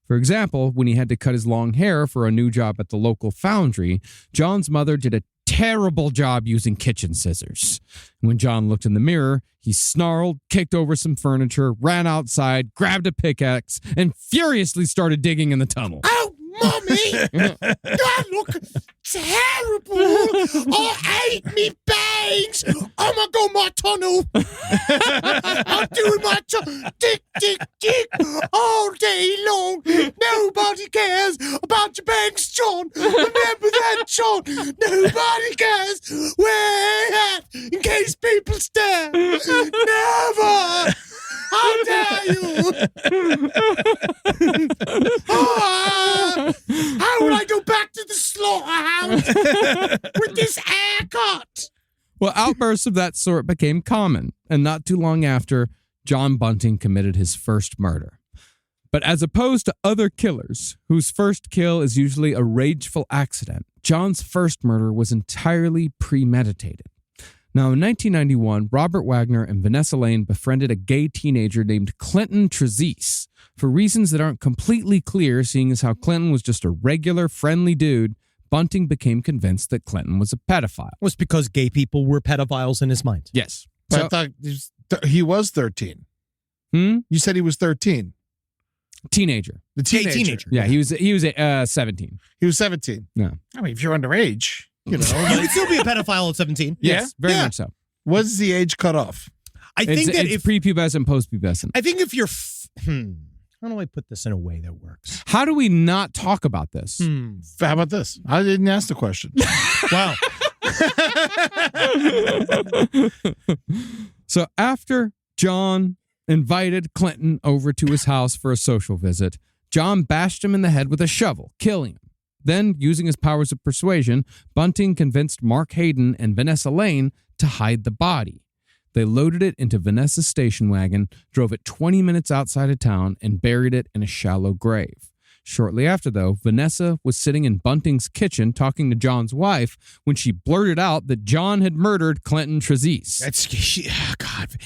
For example, when he had to cut his long hair for a new job at the local foundry, John's mother did a terrible job using kitchen scissors. When John looked in the mirror, he snarled, kicked over some furniture, ran outside, grabbed a pickaxe, and furiously started digging in the tunnel. Oh, Mommy! I look terrible! I hate me bangs! Oh my God, my tunnel! I'm doing my tick, tick, tick all day long. Nobody cares about your bangs, John. Remember that, John. Nobody cares where you're at in case people stare. Never! How dare you? How would I go back to the slaughterhouse with this haircut? Well, outbursts of that sort became common, and not too long after, John Bunting committed his first murder. But as opposed to other killers, whose first kill is usually a rageful accident, John's first murder was entirely premeditated. Now, in 1991, Robert Wagner and Vanessa Lane befriended a gay teenager named Clinton Trezise for reasons that aren't completely clear, seeing as how Clinton was just a regular, friendly dude. Bunting became convinced that Clinton was a pedophile. It was because gay people were pedophiles in his mind. Yes. But So, I thought he was 13. You said he was 13. teenager. The Gay teenager. teenager. Yeah, he was 17. He was 17. Yeah. I mean, if you're underage, you know. You could still be a pedophile at 17. Yes, very Yeah. much so. What's the age cut off? I think that it's if prepubescent, postpubescent. I think if you're how do I put this in a way that works? How do we not talk about this? How about this? I didn't ask the question. Wow. So after John invited Clinton over to his house for a social visit, John bashed him in the head with a shovel, killing him. Then, using his powers of persuasion, Bunting convinced Mark Hayden and Vanessa Lane to hide the body. They loaded it into Vanessa's station wagon, drove it 20 minutes outside of town, and buried it in a shallow grave. Shortly after, though, Vanessa was sitting in Bunting's kitchen talking to John's wife when she blurted out that John had murdered Clinton Trezise. God.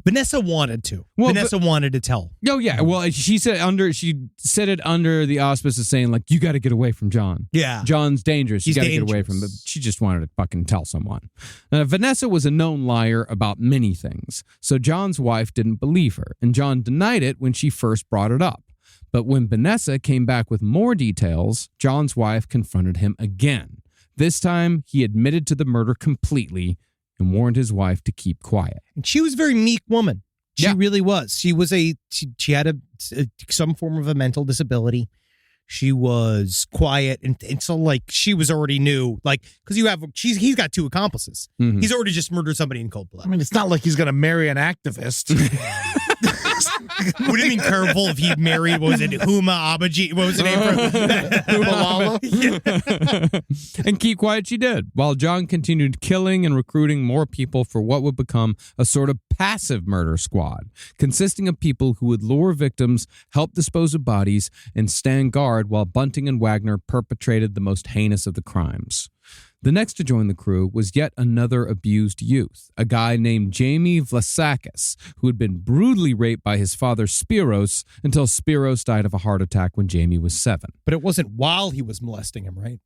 Vanessa wanted to. Well, Vanessa wanted to tell. Oh, yeah. Well, she said it under the auspice of saying, like, you got to get away from John. Yeah. John's dangerous. You He's got to get away dangerous. from him. She just wanted to fucking tell someone. Vanessa was a known liar about many things, so John's wife didn't believe her, and John denied it when she first brought it up. But when Vanessa came back with more details, John's wife confronted him again. This time, he admitted to the murder completely and warned his wife to keep quiet. And she was a very meek woman. She really was. She was she had some form of a mental disability. She was quiet, and so like she was already knew, like, because he's got 2 accomplices. Mhm. He's already just murdered somebody in cold blood. I mean, it's not like he's going to marry an activist. Would it have been careful if he married, what was it, Huma Abaji? What was the name for And keep quiet she did, while John continued killing and recruiting more people for what would become a sort of passive murder squad, consisting of people who would lure victims, help dispose of bodies, and stand guard while Bunting and Wagner perpetrated the most heinous of the crimes. The next to join the crew was yet another abused youth, a guy named Jamie Vlasakis, who had been brutally raped by his father Spiros until Spiros died of a heart attack when Jamie was 7. But it wasn't while he was molesting him, right?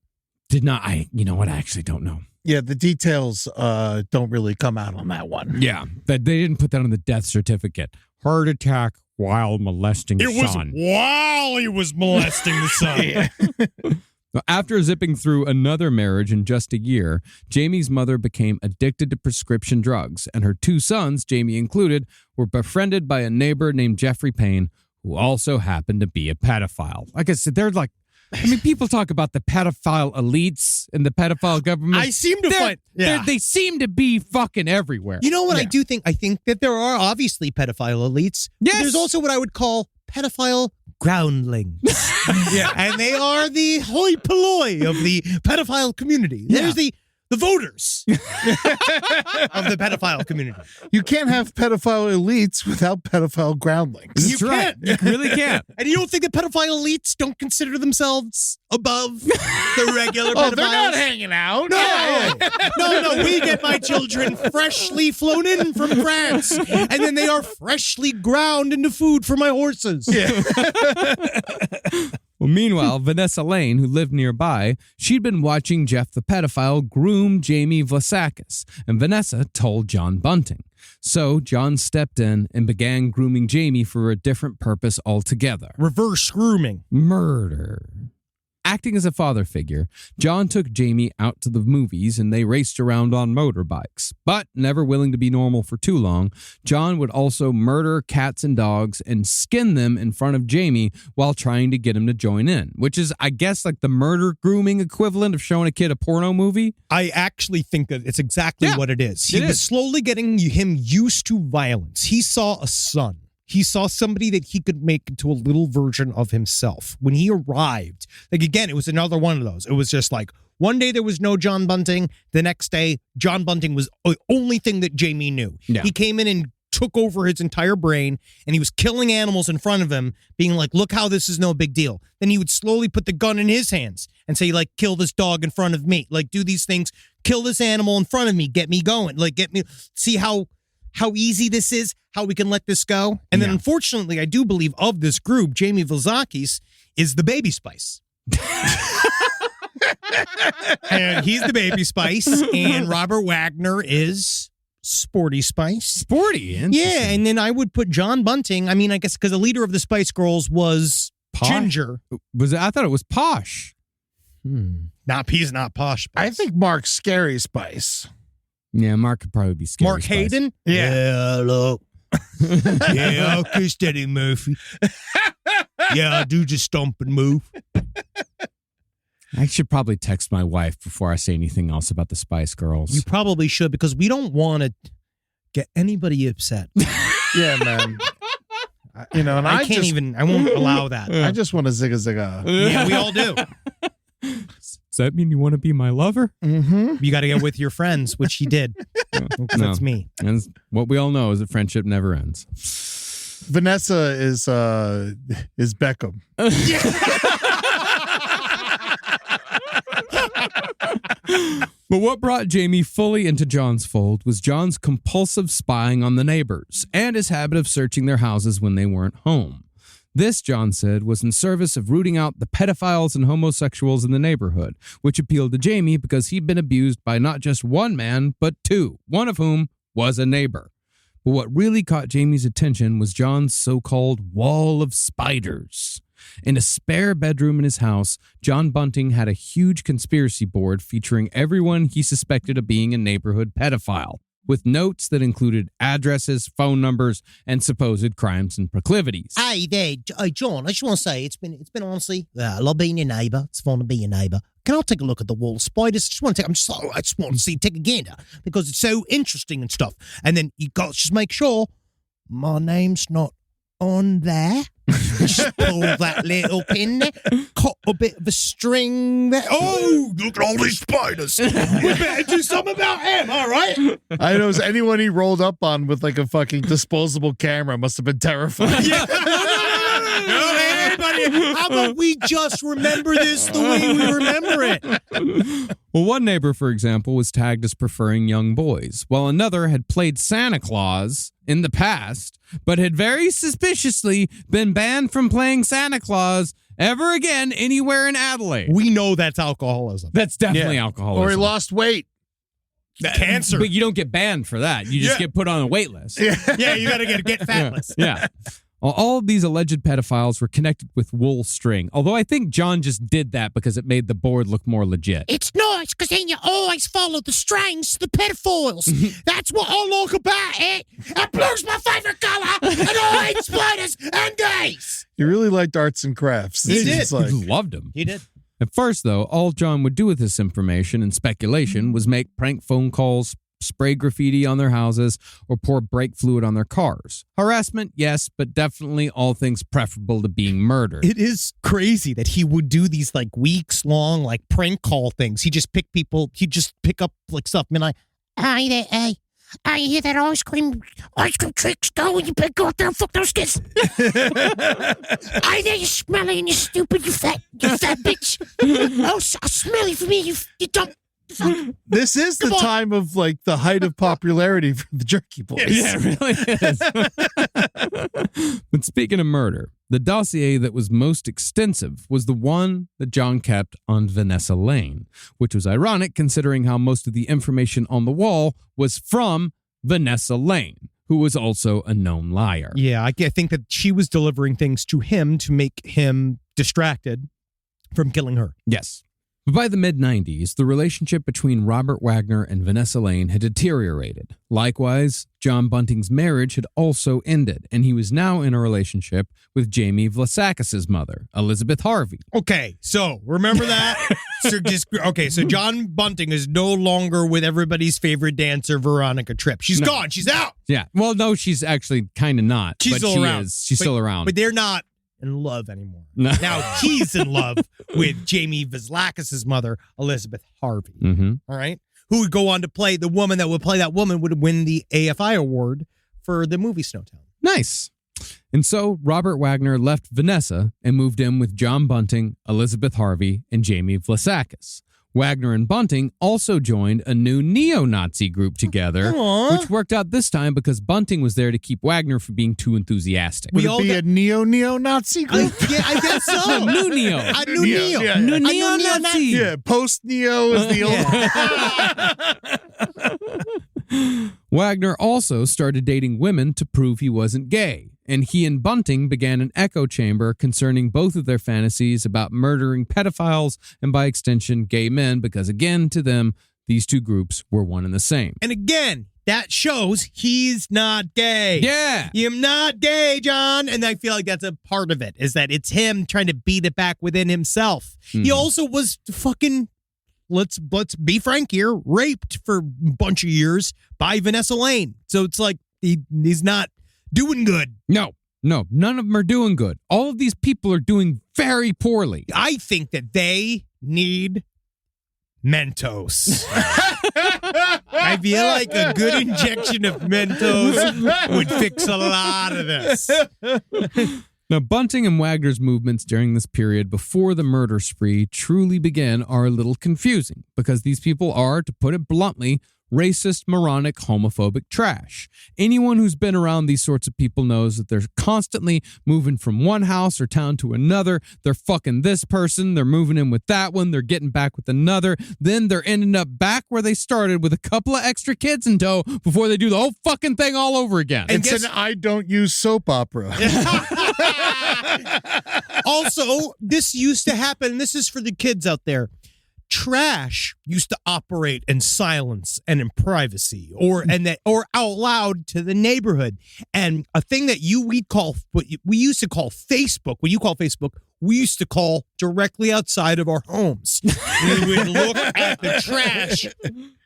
You know what? I actually don't know. Yeah, the details don't really come out on that one. Yeah, they didn't put that on the death certificate. Heart attack while molesting It was son. while he was molesting the son. After zipping through another marriage in just a year, Jamie's mother became addicted to prescription drugs, and her 2 sons, Jamie included, were befriended by a neighbor named Jeffrey Payne, who also happened to be a pedophile. Like I said, they're like, people talk about the pedophile elites and the pedophile government. I seem to find... They seem to be fucking everywhere. You know what I do think? I think that there are obviously pedophile elites. Yes. But there's also what I would call pedophile groundlings. Yeah. And they are the hoi polloi of the pedophile community. There's the voters of the pedophile community. You can't have pedophile elites without pedophile groundlings. You can't. You really can't. And you don't think that pedophile elites don't consider themselves above the regular pedophiles? Oh, they're not hanging out. No, we get my children freshly flown in from France, and then they are freshly ground into food for my horses. Yeah. Well, meanwhile, Vanessa Lane, who lived nearby, she'd been watching Jeff the pedophile groom Jamie Vlasakis, and Vanessa told John Bunting. So John stepped in and began grooming Jamie for a different purpose altogether. Reverse grooming. Murder. Acting as a father figure, John took Jamie out to the movies and they raced around on motorbikes. But never willing to be normal for too long, John would also murder cats and dogs and skin them in front of Jamie while trying to get him to join in, which is, I guess, like the murder grooming equivalent of showing a kid a porno movie. I actually think that it's exactly what it is. He It was is. slowly getting him used to violence. He saw a son. He saw somebody that he could make into a little version of himself. When he arrived, like again, it was another one of those. It was just like one day there was no John Bunting. The next day, John Bunting was the only thing that Jamie knew. Yeah. He came in and took over his entire brain, and he was killing animals in front of him, being like, look how this is no big deal. Then he would slowly put the gun in his hands and say, like, kill this dog in front of me. Like, do these things, kill this animal in front of me, get me going. Like, get me, see how easy this is, how we can let this go. And then unfortunately, I do believe of this group, Jamie Vlasakis is the baby spice. And he's the baby spice, and Robert Wagner is Sporty Spice. Sporty, Yeah, and then I would put John Bunting, I mean, I guess because the leader of the Spice Girls was Posh? Ginger. I thought it was Posh. He's not Posh Spice. I think Mark's Scary Spice. Yeah, Mark could probably be Scary Mark Spice. Hayden? Yeah, look. Yeah, I'll kiss Eddie Murphy. Yeah, I do just stomp and move. I should probably text my wife before I say anything else about the Spice Girls. You probably should, because we don't want to get anybody upset. Yeah, man. And I can't even, I won't allow that. I just want to zigga zigga. Yeah, we all do. Does that mean you want to be my lover? Mm-hmm. You got to get with your friends, which he did. That's me. And what we all know is that friendship never ends. Vanessa is Beckham. But what brought Jamie fully into John's fold was John's compulsive spying on the neighbors and his habit of searching their houses when they weren't home. This, John said, was in service of rooting out the pedophiles and homosexuals in the neighborhood, which appealed to Jamie because he'd been abused by not just one man, but 2, one of whom was a neighbor. But what really caught Jamie's attention was John's so-called wall of spiders. In a spare bedroom in his house, John Bunting had a huge conspiracy board featuring everyone he suspected of being a neighborhood pedophile, with notes that included addresses, phone numbers, and supposed crimes and proclivities. Hey there, John. I just want to say it's been honestly I love being your neighbour. It's fun to be your neighbour. Can I take a look at the wall of spiders? I just want to see take a gander because it's so interesting and stuff. And then you got to just make sure my name's not on there. Just pull that little pin there, cut a bit of a string there. Oh, look at all these spiders. We better do something about him, all right? I know anyone he rolled up on with like a fucking disposable camera must have been terrified. No, man. everybody, how about we just remember this the way we remember it? Well, one neighbor, for example, was tagged as preferring young boys, while another had played Santa Claus in the past, but had very suspiciously been banned from playing Santa Claus ever again anywhere in Adelaide. We know that's alcoholism. That's definitely alcoholism. Or he lost weight. Cancer. But you don't get banned for that. You just get put on a wait list. Yeah, you got to get fatless. Yeah. Well, all of these alleged pedophiles were connected with wool string, although I think John just did that because it made the board look more legit. It's nice because then you always follow the strings to the pedophiles. That's what I like about it. And blue's my favorite color, and I hate spiders and days. He really liked arts and crafts. He did. It's like, He loved him. He did. At first, though, all John would do with this information and speculation was make prank phone calls, spray graffiti on their houses, or pour brake fluid on their cars. Harassment, yes, but definitely all things preferable to being murdered. It is crazy that he would do these like weeks long like prank call things. He'd just pick up like stuff. I mean, Hi there, hey. I hear that ice cream tricks go and you better go out there and fuck those kids. I there, you smelly and you stupid, you fat bitch. Oh, I smell you for me, you dumb. this is the time of like the height of popularity for the Jerky Boys. Yeah, it really is. But speaking of murder, the dossier that was most extensive was the one that John kept on Vanessa Lane, which was ironic considering how most of the information on the wall was from Vanessa Lane, who was also a known liar. yeah, I think that she was delivering things to him to make him distracted from killing her. Yes. But by the mid-90s, the relationship between Robert Wagner and Vanessa Lane had deteriorated. Likewise, John Bunting's marriage had also ended, and he was now in a relationship with Jamie Vlasakis' mother, Elizabeth Harvey. Okay, so remember that? So John Bunting is no longer with everybody's favorite dancer, Veronica Tripp. She's gone. She's out. Yeah. Well, no, she's actually kind of not. She's but still she around. is. She's still around. But they're not in love anymore. No. Now he's in love with Jamie Vlasakis' mother, Elizabeth Harvey. Mm-hmm. All right? Who would go on to play the woman that would play that woman would win the AFI award for the movie Snowtown. Nice. And so Robert Wagner left Vanessa and moved in with John Bunting, Elizabeth Harvey, and Jamie Vlasakis. Wagner and Bunting also joined a new neo-Nazi group together, which worked out this time because Bunting was there to keep Wagner from being too enthusiastic. Would it be a neo-Nazi group? I guess so. New neo. A new neo. Yeah. New A new neo-Nazi. Yeah, post-neo is the old. Wagner also started dating women to prove he wasn't gay, and he and Bunting began an echo chamber concerning both of their fantasies about murdering pedophiles and, by extension, gay men, because, again, to them, these two groups were one and the same. And again, that shows he's not gay. Yeah. You're not gay, John. And I feel like that's a part of it, is that it's him trying to beat it back within himself. He also was fucking, let's be frank here, raped for a bunch of years by Vanessa Lane. So it's like he's not doing good. No, none of them are doing good. All of these people are doing very poorly. I think that they need Mentos. I feel like a good injection of Mentos would fix a lot of this. Now, Bunting and Wagner's movements during this period before the murder spree truly began are a little confusing because these people are, to put it bluntly, racist, moronic, homophobic trash. Anyone who's been around these sorts of people knows that they're constantly moving from one house or town to another. They're fucking this person. They're moving in with that one. They're getting back with another. Then they're ending up back where they started with a couple of extra kids in tow before they do the whole fucking thing all over again. It's an I don't use soap opera. Also, this used to happen. This is for the kids out there. Trash used to operate in silence and in privacy, or out loud to the neighborhood. And a thing that we used to call Facebook. What you call Facebook, we used to call directly outside of our homes. We would look at the trash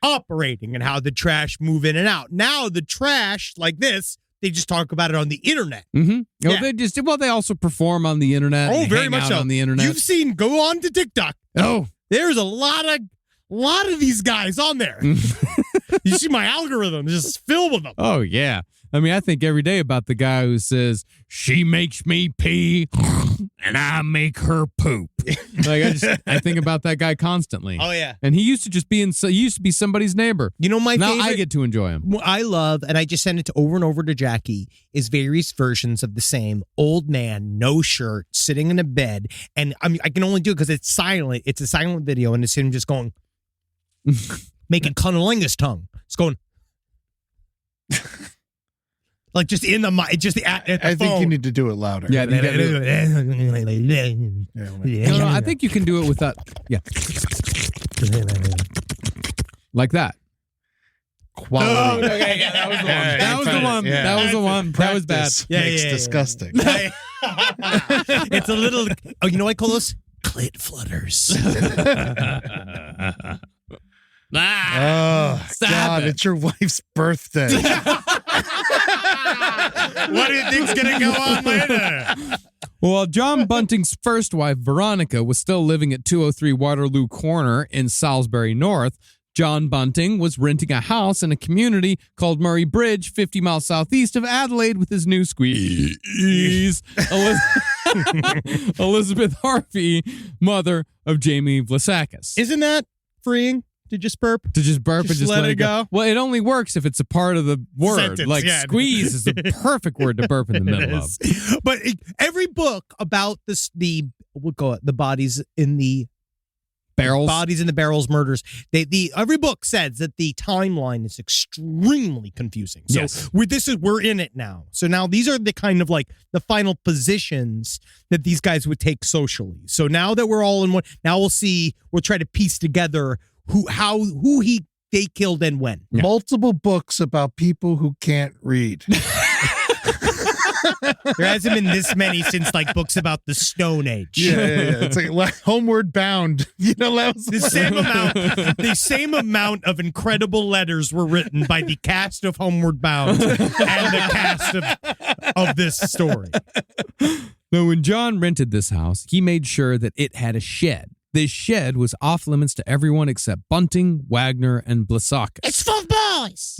operating and how the trash move in and out. Now the trash like this, they just talk about it on the internet. Mm-hmm. Yeah. They also perform on the internet. Oh, and very hang much out so. on the internet. You've seen, go on to TikTok. Oh, There's a lot of these guys on there. You see my algorithm just filled with them. Oh, yeah. I mean, I think every day about the guy who says, she makes me pee. and I make her poop. I think about that guy constantly. Oh, yeah. And he used to be somebody's neighbor. You know, my Now favorite, I get to enjoy him. what I love, and I just send it over and over to Jackie, is various versions of the same old man, no shirt, sitting in a bed. And I can only do it because it's silent. It's a silent video, and it's him just going, making cunnilingus tongue. It's going, like just in the mic, just at the I think phone. you need to do it louder. Yeah, you gotta do it. No, I think you can do it with that. Yeah. Like that. Quality. Okay, yeah, that was the one. Yeah, That was the one. yeah. That was the one. That was bad. Practice makes disgusting. It's a little. Oh, you know what I call those? Clit flutters. Oh, God, it's your wife's birthday. What do you think's gonna go on later? Well, John Bunting's first wife, Veronica, was still living at 203 Waterloo Corner in Salisbury North. John Bunting was renting a house in a community called Murray Bridge, 50 miles southeast of Adelaide, with his new squeeze, Elizabeth Harvey, mother of Jamie Vlasakis. Isn't that freeing to just burp? To just burp and Just just let let it it go. go? Well, it only works if it's a part of the word. Sentence, like yeah. squeeze is the perfect word to burp in the middle of. But every book about this, we'll call it the bodies in the barrels murders. Every book says that the timeline is extremely confusing. So Yes. we're in it now. So now these are the kind of like the final positions that these guys would take socially. So now that we're all in one, now we'll try to piece together who they killed and when. Yeah. Multiple books about people who can't read. There hasn't been this many since like books about the Stone Age. Yeah. It's like Homeward Bound. You know, that was The same amount of incredible letters were written by the cast of Homeward Bound and the cast of this story. Now, when John rented this house, he made sure that it had a shed. This shed was off limits to everyone except Bunting, Wagner, and Vlasakis. It's for boys.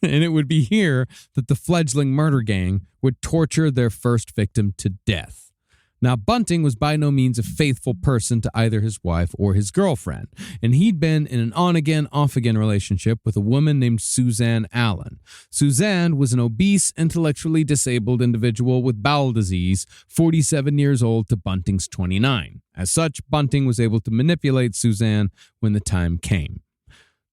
And it would be here that the fledgling murder gang would torture their first victim to death. Now, Bunting was by no means a faithful person to either his wife or his girlfriend, and he'd been in an on-again, off-again relationship with a woman named Suzanne Allen. Suzanne was an obese, intellectually disabled individual with bowel disease, 47 years old to Bunting's 29. As such, Bunting was able to manipulate Suzanne when the time came.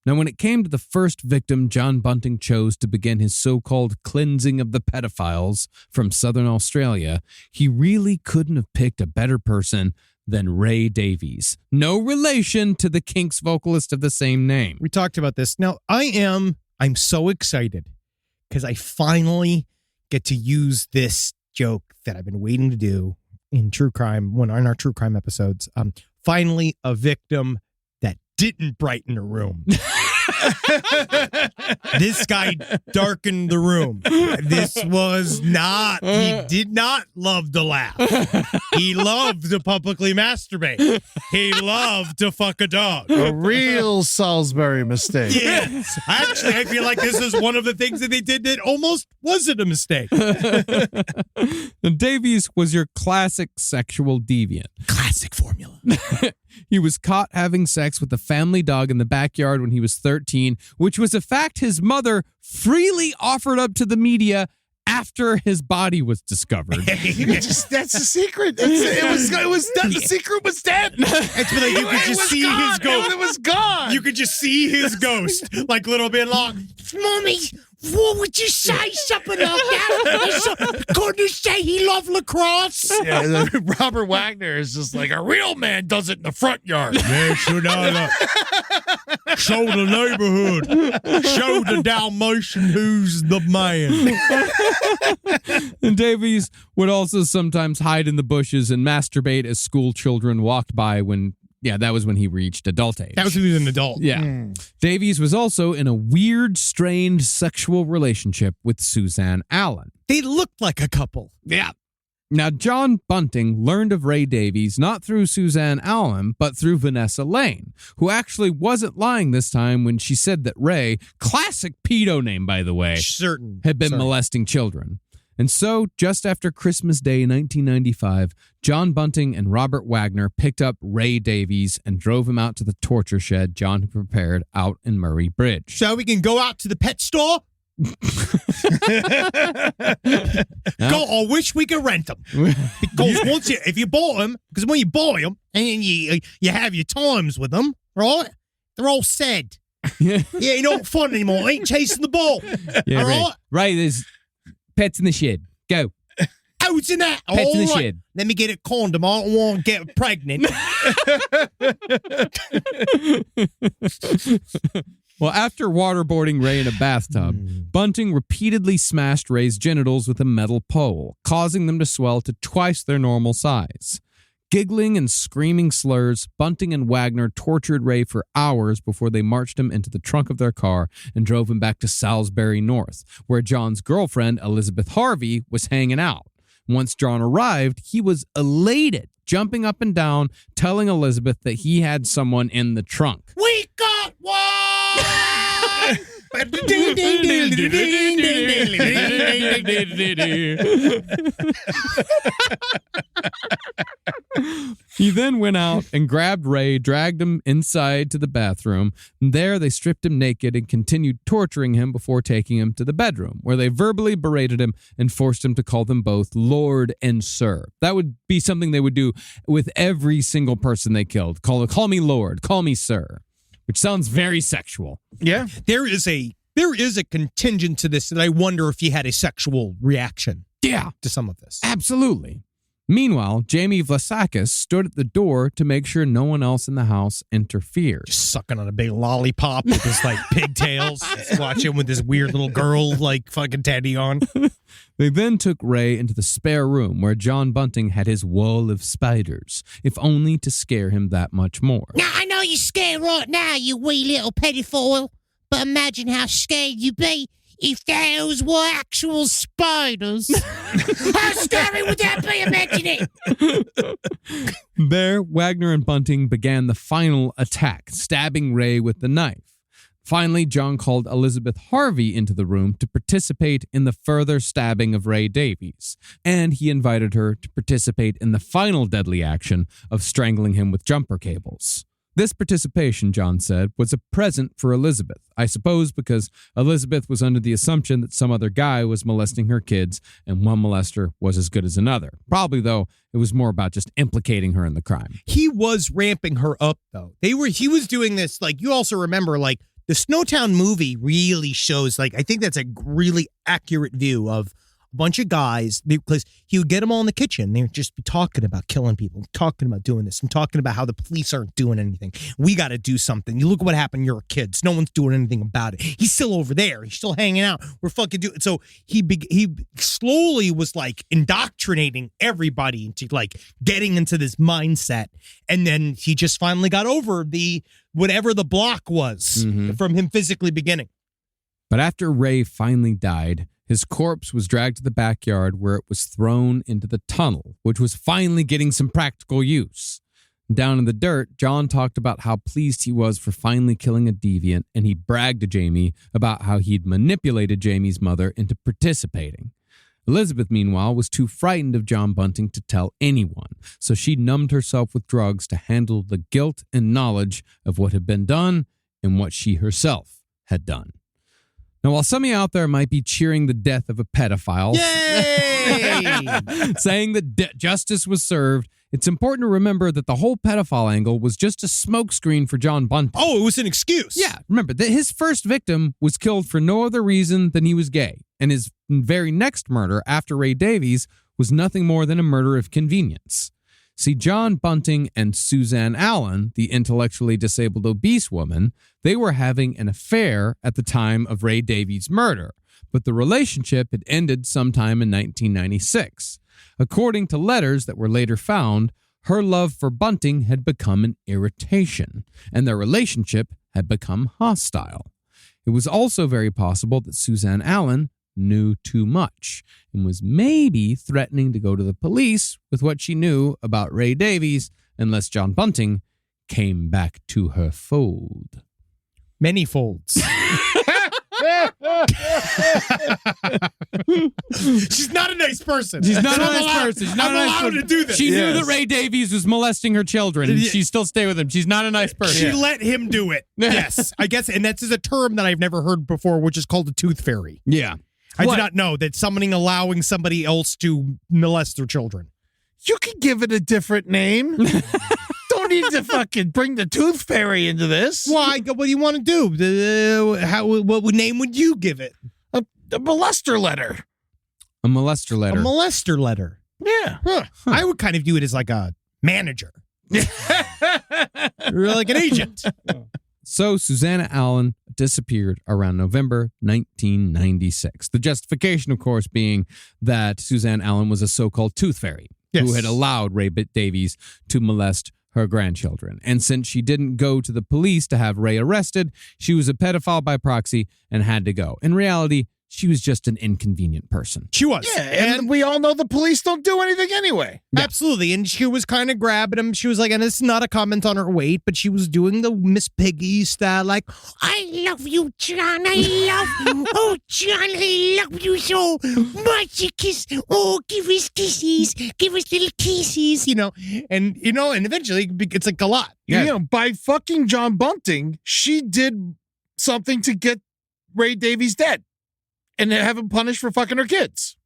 Now, when it came to the first victim, John Bunting chose to begin his so-called cleansing of the pedophiles from Southern Australia. He really couldn't have picked a better person than Ray Davies. No relation to the Kinks vocalist of the same name. We talked about this. Now, I'm so excited because I finally get to use this joke that I've been waiting to do in true crime, on our true crime episodes. Finally, a victim that didn't brighten a room. This guy darkened the room. This was not, he did not love to laugh. He loved to publicly masturbate. He loved to fuck a dog. a real Salisbury mistake. Yes. Actually, I feel like this is one of the things that they did that almost wasn't a mistake. Davies was your classic sexual deviant. Classic formula. He was caught having sex with a family dog in the backyard when he was 13, which was a fact his mother freely offered up to the media after his body was discovered. That's the secret. It was done. The secret was dead. It's like you could just see his ghost. It was gone. You could just see his ghost, like little bit long. Mommy, what would you say? Something like that? Couldn't say he loved lacrosse? Yeah, Robert Wagner is just like a real man does it in the front yard. Man, should I show the neighborhood, show the Dalmatian who's the man. And Davies would also sometimes hide in the bushes and masturbate as school children walked by that was when he reached adult age. That was when he was an adult. Yeah. Davies was also in a weird, strained sexual relationship with Suzanne Allen. They looked like a couple. Yeah. Now, John Bunting learned of Ray Davies not through Suzanne Allen, but through Vanessa Lane, who actually wasn't lying this time when she said that Ray, classic pedo name, by the way, had been molesting children. And so, just after Christmas Day 1995, John Bunting and Robert Wagner picked up Ray Davies and drove him out to the torture shed John had prepared out in Murray Bridge. So we can go out to the pet store? I wish we could rent them. Because if you bought them, because when you buy them and you have your times with them, right? They're all sad. Yeah, you're not fun anymore. Ain't chasing the ball. Yeah, all right? Right, there's pets in the shed. Go. Oh, it's in that. Pets in the right. shed. Let me get a condom. I don't want to get pregnant. Well, after waterboarding Ray in a bathtub, Bunting repeatedly smashed Ray's genitals with a metal pole, causing them to swell to twice their normal size. Giggling and screaming slurs, Bunting and Wagner tortured Ray for hours before they marched him into the trunk of their car and drove him back to Salisbury North, where John's girlfriend, Elizabeth Harvey, was hanging out. Once John arrived, he was elated, jumping up and down, telling Elizabeth that he had someone in the trunk. We got one! He then went out and grabbed Ray, dragged him inside to the bathroom. And there they stripped him naked and continued torturing him before taking him to the bedroom, where they verbally berated him and forced him to call them both Lord and Sir. That would be something they would do with every single person they killed. Call me Lord, call me Sir, which sounds very sexual. Yeah. There is a contingent to this that I wonder if he had a sexual reaction. Yeah. To some of this. Absolutely. Meanwhile, Jamie Vlasakis stood at the door to make sure no one else in the house interfered. Just sucking on a big lollipop with his like pigtails, watching with this weird little girl like fucking teddy on. They then took Ray into the spare room where John Bunting had his wall of spiders, if only to scare him that much more. Now, I know you're scared right now, you wee little pedophile, but imagine how scared you'd be if those were actual spiders. How scary would that be? Imagine it. There, Wagner and Bunting began the final attack, stabbing Ray with the knife. Finally, John called Elizabeth Harvey into the room to participate in the further stabbing of Ray Davies, and he invited her to participate in the final deadly action of strangling him with jumper cables. This participation, John said, was a present for Elizabeth, I suppose because Elizabeth was under the assumption that some other guy was molesting her kids and one molester was as good as another. Probably, though, it was more about just implicating her in the crime. He was ramping her up, though. He was doing this, like, you also remember, like, the Snowtown movie really shows, like, I think that's a really accurate view of a bunch of guys, because he would get them all in the kitchen. They would just be talking about killing people, talking about doing this, and talking about how the police aren't doing anything. We got to do something. You look what happened. You're kids. No one's doing anything about it. He's still over there. He's still hanging out. We're fucking doing. So he slowly was like indoctrinating everybody into like getting into this mindset, and then he just finally got over the whatever the block was from him physically beginning. But after Ray finally died, his corpse was dragged to the backyard where it was thrown into the tunnel, which was finally getting some practical use. Down in the dirt, John talked about how pleased he was for finally killing a deviant, and he bragged to Jamie about how he'd manipulated Jamie's mother into participating. Elizabeth, meanwhile, was too frightened of John Bunting to tell anyone, so she numbed herself with drugs to handle the guilt and knowledge of what had been done and what she herself had done. Now, while some of you out there might be cheering the death of a pedophile, saying that justice was served, it's important to remember that the whole pedophile angle was just a smokescreen for John Bunting. Oh, it was an excuse. Yeah, remember that his first victim was killed for no other reason than he was gay, and his very next murder after Ray Davies was nothing more than a murder of convenience. See, John Bunting and Suzanne Allen, the intellectually disabled obese woman, they were having an affair at the time of Ray Davies' murder, but the relationship had ended sometime in 1996. According to letters that were later found, her love for Bunting had become an irritation, and their relationship had become hostile. It was also very possible that Suzanne Allen knew too much and was maybe threatening to go to the police with what she knew about Ray Davies unless John Bunting came back to her fold. Many folds. She's not a nice person. She's not a I'm nice allowed- person. She's not I'm a nice allowed person. to do this. She knew that Ray Davies was molesting her children, and she still stayed with him. She's not a nice person. She let him do it. Yes, I guess, and that's a term that I've never heard before, which is called a tooth fairy. Yeah. I did not know that allowing somebody else to molest their children. You could give it a different name. Don't need to fucking bring the tooth fairy into this. Why? What do you want to do? What name would you give it? A molester letter. A molester A letter. molester letter. Yeah. Huh. I would kind of view it as like a manager. Or like an agent. So Susanna Allen disappeared around November 1996. The justification, of course, being that Suzanne Allen was a so-called tooth fairy who had allowed Ray Davies to molest her grandchildren. And since she didn't go to the police to have Ray arrested, she was a pedophile by proxy and had to go. In reality, she was just an inconvenient person. She was. Yeah, and we all know the police don't do anything anyway. Yeah. Absolutely. And she was kind of grabbing him. She was like, and it's not a comment on her weight, but she was doing the Miss Piggy style, like, I love you, John. I love you. Oh, John, I love you so much. You kiss. Oh, give us kisses. Give us little kisses, And eventually it's like a lot. Yeah. You know, by fucking John Bunting, she did something to get Ray Davies dead. And then have him punished for fucking her kids.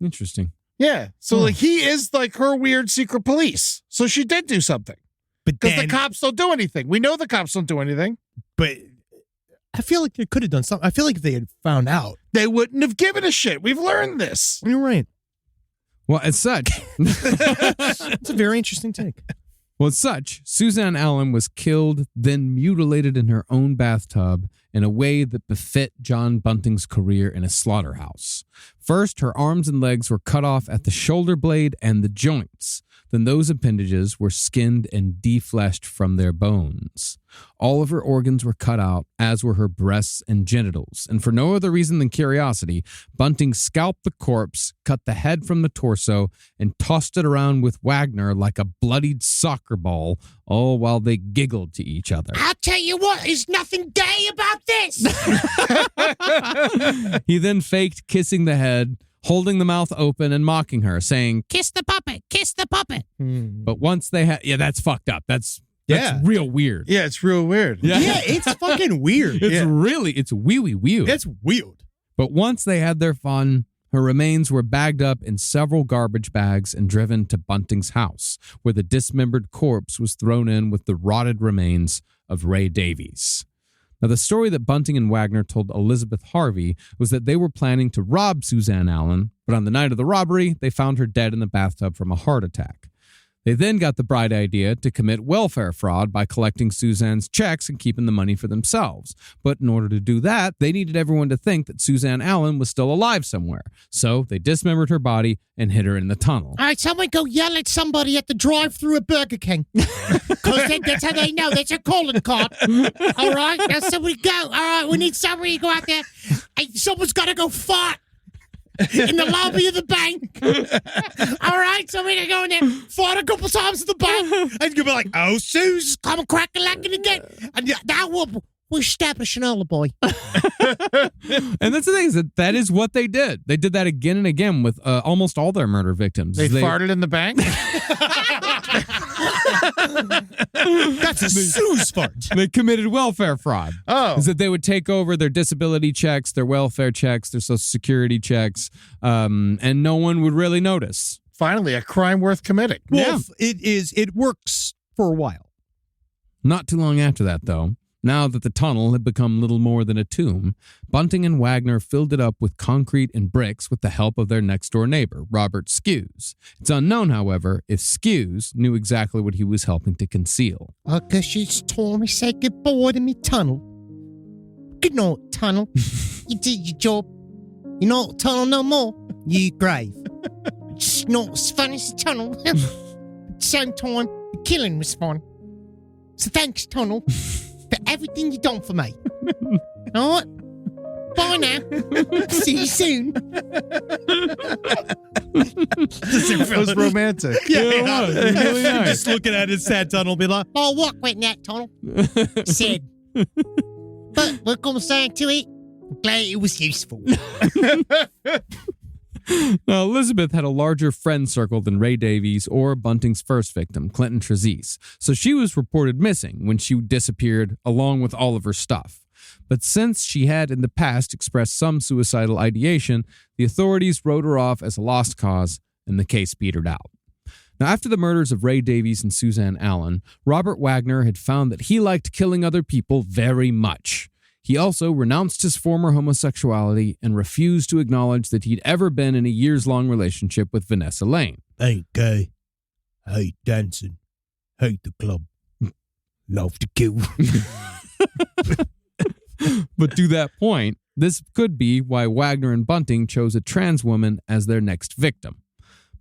Interesting. Yeah. So like he is like her weird secret police. So she did do something. But because the cops don't do anything. We know the cops don't do anything. But I feel like they could have done something. I feel like if they had found out, they wouldn't have given a shit. We've learned this. You're right. Well, as such, it's a very interesting take. Well, as such, Suzanne Allen was killed, then mutilated in her own bathtub in a way that befit John Bunting's career in a slaughterhouse. First, her arms and legs were cut off at the shoulder blade and the joints. Then those appendages were skinned and defleshed from their bones. All of her organs were cut out, as were her breasts and genitals. And for no other reason than curiosity, Bunting scalped the corpse, cut the head from the torso, and tossed it around with Wagner like a bloodied soccer ball, all while they giggled to each other. I'll tell you what, there's nothing gay about this. He then faked kissing the head, holding the mouth open and mocking her, saying, Kiss the puppet, kiss the puppet. But once they had, that's fucked up. That's real weird. Yeah, it's real weird. Yeah, it's fucking weird. It's wee weird. It's weird. But once they had their fun, her remains were bagged up in several garbage bags and driven to Bunting's house, where the dismembered corpse was thrown in with the rotted remains of Ray Davies. Now, the story that Bunting and Wagner told Elizabeth Harvey was that they were planning to rob Suzanne Allen, but on the night of the robbery, they found her dead in the bathtub from a heart attack. They then got the bright idea to commit welfare fraud by collecting Suzanne's checks and keeping the money for themselves. But in order to do that, they needed everyone to think that Suzanne Allen was still alive somewhere. So they dismembered her body and hid her in the tunnel. All right, someone go yell at somebody at the drive-thru at Burger King. Because that's how they know. That's a calling card. All right? Now somebody go. All right, we need somebody to go out there. Hey, someone's got to go fart in the lobby of the bank. All right, somebody to go in there, fart a couple times at the bank. And you'll be like, oh, Suze. Come crack-a-lacking again. And that will establish an alibi. And that's the thing, is that is what they did. They did that again and again with almost all their murder victims. They farted in the bank? That's a Suze fart. They committed welfare fraud. Oh. Is that they would take over their disability checks, their welfare checks, their social security checks, and no one would really notice. Finally, a crime worth committing. Well, it works for a while. Not too long after that, though, now that the tunnel had become little more than a tomb, Bunting and Wagner filled it up with concrete and bricks with the help of their next-door neighbor, Robert Skews. It's unknown, however, if Skews knew exactly what he was helping to conceal. Because she's told me say goodbye to me tunnel. Good night, tunnel. You did your job. You're not tunnel no more. You grave. It's not as fun as the tunnel. At the same time, the killing was fun. So thanks, tunnel, for everything you done for me. All right? Bye now. See you soon. It was romantic. Yeah, it was. It was really nice. Just looking at his sad tunnel, be like, I'll walk with that tunnel. Said. But we're going to say to it, Glad it was useful. Now, Elizabeth had a larger friend circle than Ray Davies or Bunting's first victim, Clinton Trezise, so she was reported missing when she disappeared along with all of her stuff. But since she had in the past expressed some suicidal ideation, the authorities wrote her off as a lost cause and the case petered out. Now, after the murders of Ray Davies and Suzanne Allen, Robert Wagner had found that he liked killing other people very much. He also renounced his former homosexuality and refused to acknowledge that he'd ever been in a years-long relationship with Vanessa Lane. Ain't gay. Hate dancing. Hate the club. Love to kill. But to that point, this could be why Wagner and Bunting chose a trans woman as their next victim.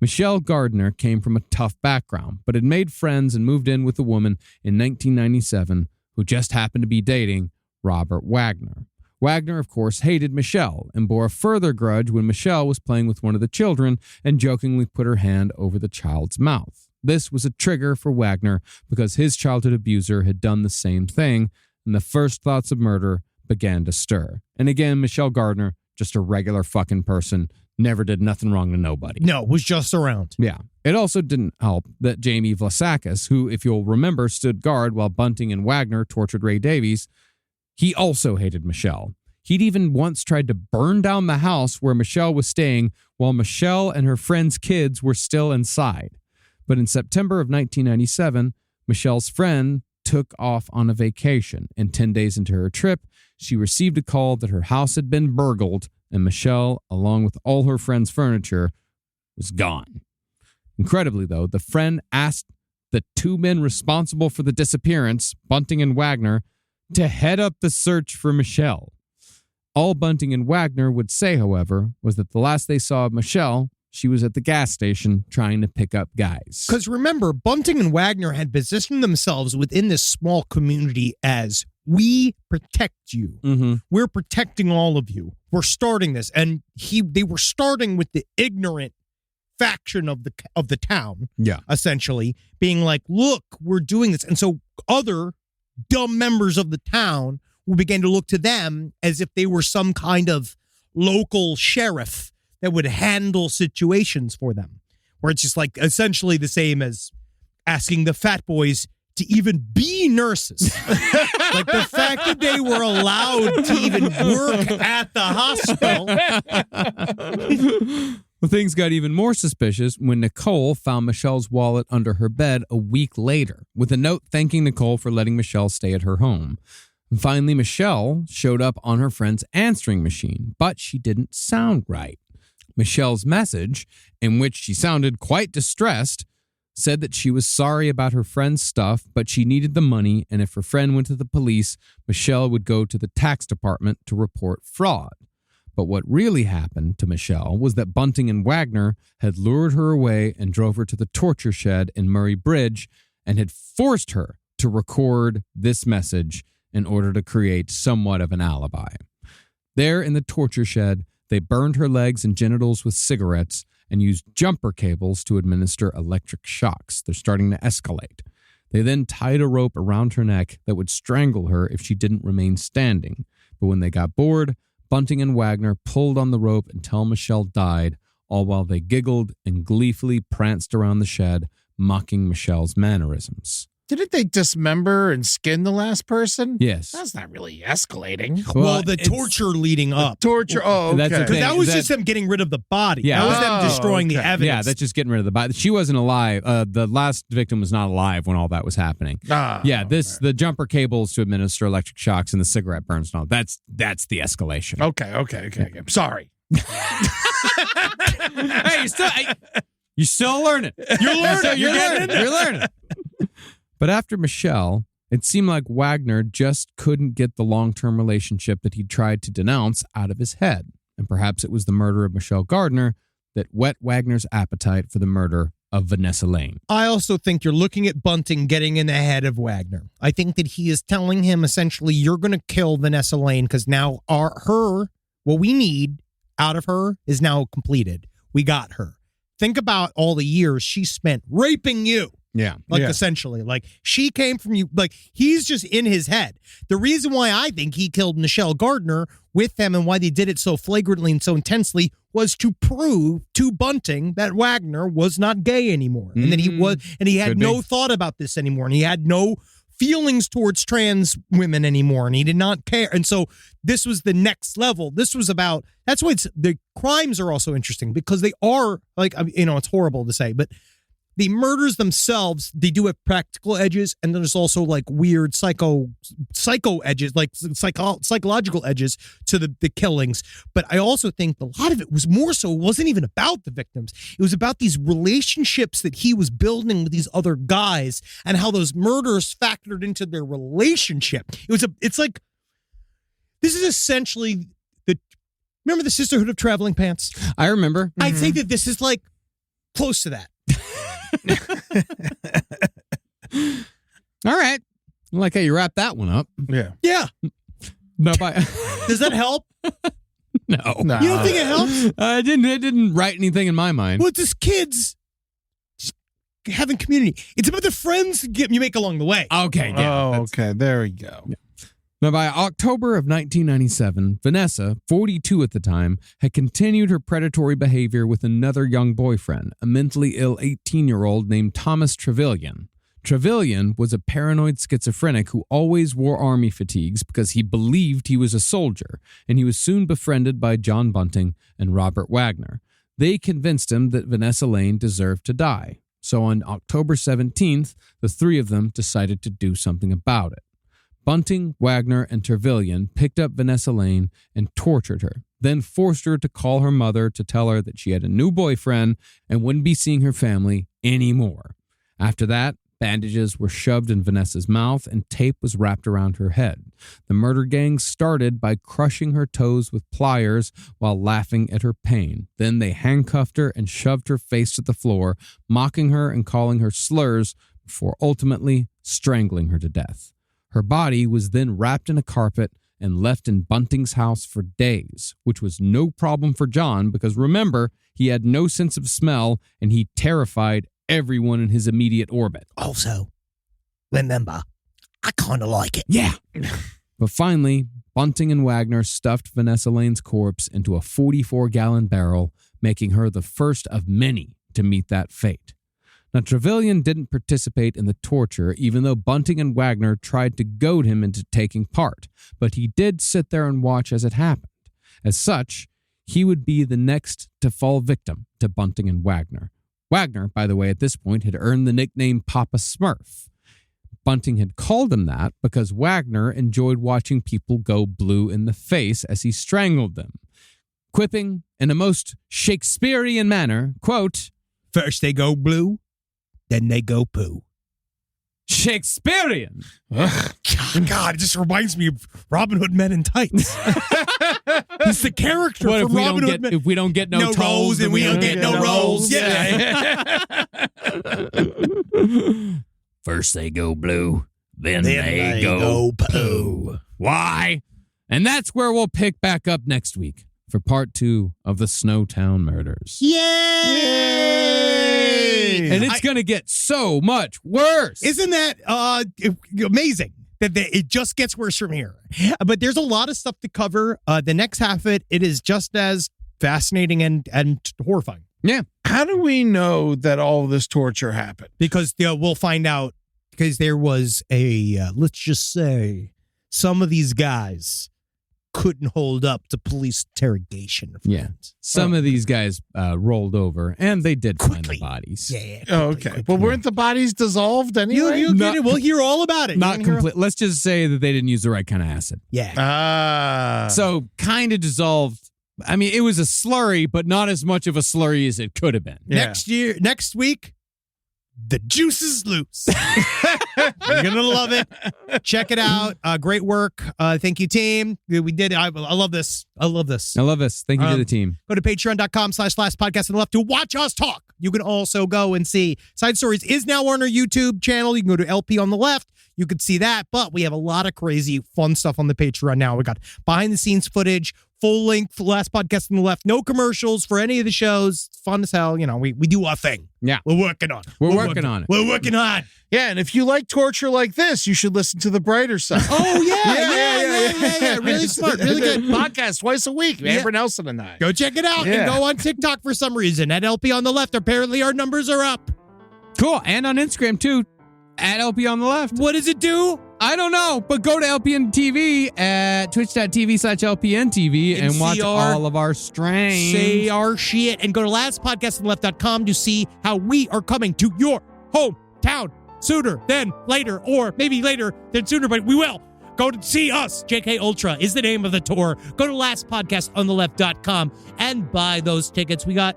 Michelle Gardner came from a tough background, but had made friends and moved in with a woman in 1997 who just happened to be dating Robert Wagner. Wagner, of course, hated Michelle and bore a further grudge when Michelle was playing with one of the children and jokingly put her hand over the child's mouth. This was a trigger for Wagner because his childhood abuser had done the same thing, and the first thoughts of murder began to stir. And again, Michelle Gardner, just a regular fucking person, never did nothing wrong to nobody. No, was just around. Yeah. It also didn't help that Jamie Vlasakis, who, if you'll remember, stood guard while Bunting and Wagner tortured Ray Davies, he also hated Michelle. He'd even once tried to burn down the house where Michelle was staying while Michelle and her friend's kids were still inside. But in September of 1997, Michelle's friend took off on a vacation, and 10 days into her trip, she received a call that her house had been burgled and Michelle, along with all her friend's furniture, was gone. Incredibly, though, the friend asked the two men responsible for the disappearance, Bunting and Wagner, to head up the search for Michelle. All Bunting and Wagner would say, however, was that the last they saw of Michelle, she was at the gas station trying to pick up guys. Because remember, Bunting and Wagner had positioned themselves within this small community as, we protect you. Mm-hmm. We're protecting all of you. We're starting this. And they were starting with the ignorant faction of the town, essentially, being like, look, we're doing this. And so other dumb members of the town will begin to look to them as if they were some kind of local sheriff that would handle situations for them, where it's just like essentially the same as asking the fat boys to even be nurses. Like the fact that they were allowed to even work at the hospital. Well, things got even more suspicious when Nicole found Michelle's wallet under her bed a week later, with a note thanking Nicole for letting Michelle stay at her home. And finally, Michelle showed up on her friend's answering machine, but she didn't sound right. Michelle's message, in which she sounded quite distressed, said that she was sorry about her friend's stuff, but she needed the money, and if her friend went to the police, Michelle would go to the tax department to report fraud. But what really happened to Michelle was that Bunting and Wagner had lured her away and drove her to the torture shed in Murray Bridge and had forced her to record this message in order to create somewhat of an alibi. There in the torture shed, they burned her legs and genitals with cigarettes and used jumper cables to administer electric shocks. They're starting to escalate. They then tied a rope around her neck that would strangle her if she didn't remain standing. But when they got bored, Bunting and Wagner pulled on the rope until Michelle died, all while they giggled and gleefully pranced around the shed, mocking Michelle's mannerisms. Didn't they dismember and skin the last person? Yes. That's not really escalating. Well, the torture leading up. Torture. Oh, okay. That's the Because thing. that was just them getting rid of the body. Yeah. That was them destroying the okay. evidence. Yeah, that's just getting rid of the body. She wasn't alive. The last victim was not alive when all that was happening. The jumper cables to administer electric shocks and the cigarette burns and all. That's the escalation. Okay. Sorry. Hey, you're still learning. You're learning. You're learning. But after Michelle, it seemed like Wagner just couldn't get the long-term relationship that he'd tried to denounce out of his head. And perhaps it was the murder of Michelle Gardner that whet Wagner's appetite for the murder of Vanessa Lane. I also think you're looking at Bunting getting in the head of Wagner. I think that he is telling him essentially, you're going to kill Vanessa Lane because now what we need out of her is now completed. We got her. Think about all the years she spent raping you. Yeah. Like, Yeah. essentially. Like, she came from you. Like, he's just in his head. The reason why I think he killed Nichelle Gardner with them and why they did it so flagrantly and so intensely was to prove to Bunting that Wagner was not gay anymore. And that he had Could no be. thought about this anymore. And he had no feelings towards trans women anymore. And he did not care. And so this was the next level. This was about, that's why the crimes are also interesting, because they are, like, it's horrible to say, but the murders themselves, they do have practical edges, and then there's also like weird psycho edges, like psychological edges to the killings. But I also think a lot of it was more so, it wasn't even about the victims. It was about these relationships that he was building with these other guys and how those murders factored into their relationship. It's like, this is essentially remember the Sisterhood of Traveling Pants? I remember. I'd say that this is like close to that. All right. I like how you wrap that one up. Yeah. Yeah. No, Does that help? no. No. You don't think it helps? It didn't write anything in my mind. Well, it's just kids just having community. It's about the friends you make along the way. Okay. Yeah. Oh, okay. There we go. Now, by October of 1997, Vanessa, 42 at the time, had continued her predatory behavior with another young boyfriend, a mentally ill 18-year-old named Thomas Trevelyan. Trevelyan was a paranoid schizophrenic who always wore army fatigues because he believed he was a soldier, and he was soon befriended by John Bunting and Robert Wagner. They convinced him that Vanessa Lane deserved to die. So on October 17th, the three of them decided to do something about it. Bunting, Wagner, and Trevelyan picked up Vanessa Lane and tortured her, then forced her to call her mother to tell her that she had a new boyfriend and wouldn't be seeing her family anymore. After that, bandages were shoved in Vanessa's mouth and tape was wrapped around her head. The murder gang started by crushing her toes with pliers while laughing at her pain. Then they handcuffed her and shoved her face to the floor, mocking her and calling her slurs before ultimately strangling her to death. Her body was then wrapped in a carpet and left in Bunting's house for days, which was no problem for John because, remember, he had no sense of smell and he terrified everyone in his immediate orbit. Also, remember, I kind of like it. Yeah. But finally, Bunting and Wagner stuffed Vanessa Lane's corpse into a 44-gallon barrel, making her the first of many to meet that fate. Now, Trevelyan didn't participate in the torture, even though Bunting and Wagner tried to goad him into taking part, but he did sit there and watch as it happened. As such, he would be the next to fall victim to Bunting and Wagner. Wagner, by the way, at this point had earned the nickname Papa Smurf. Bunting had called him that because Wagner enjoyed watching people go blue in the face as he strangled them, quipping in a most Shakespearean manner, quote, First they go blue, then they go poo. Shakespearean. God, it just reminds me of Robin Hood Men in Tights. He's the character What from if we Robin don't Hood get Men. if we don't get no tolls, rolls, then and we don't get no rolls. Yeah. First they go blue, then Then they go poo. Why? And that's where we'll pick back up next week for part 2 of the Snowtown Murders. Yay! And it's going to get so much worse. Isn't that amazing? That it just gets worse from here. But there's a lot of stuff to cover. The next half of it is just as fascinating and horrifying. Yeah. How do we know that all this torture happened? Because we'll find out, because there was let's just say, some of these guys couldn't hold up to police interrogation. Yeah. Some of these guys rolled over, and they did find the bodies. Yeah. Oh, okay. Well, weren't the bodies dissolved anyway? You'll get it. We'll hear all about it. Not complete. Let's just say that they didn't use the right kind of acid. Yeah. So kind of dissolved. I mean, it was a slurry, but not as much of a slurry as it could have been. Yeah. Next week, the juice is loose. You're gonna love it. Check it out. Great work. Thank you, team. We did it. I love this. I love this. I love this. Thank you to the team. Go to patreon.com/lastpodcast on the left to watch us talk. You can also go and see Side Stories is now on our YouTube channel. You can go to LP on the left. You can see that. But we have a lot of crazy, fun stuff on the Patreon now. We got behind the scenes footage, full-length Last Podcast on the Left. No commercials for any of the shows. It's fun as hell. You know, we do our thing. Yeah. We're working on it. We're working on it. We're working hard. Yeah, and if you like torture like this, you should listen to The Brighter Side. Oh, yeah. Really smart. Really good. Podcast twice a week. Amber Nelson and I. Go check it out and go on TikTok for some reason. At LP on the Left, apparently our numbers are up. Cool. And on Instagram, too, at LP on the Left. What does it do? I don't know, but go to LPN TV at twitch.tv/LPN TV and watch all of our streams. Say our shit and go to lastpodcastonleft.com to see how we are coming to your hometown sooner than later, or maybe later than sooner, but we will. Go to see us. JK Ultra is the name of the tour. Go to lastpodcastonleft.com and buy those tickets. We got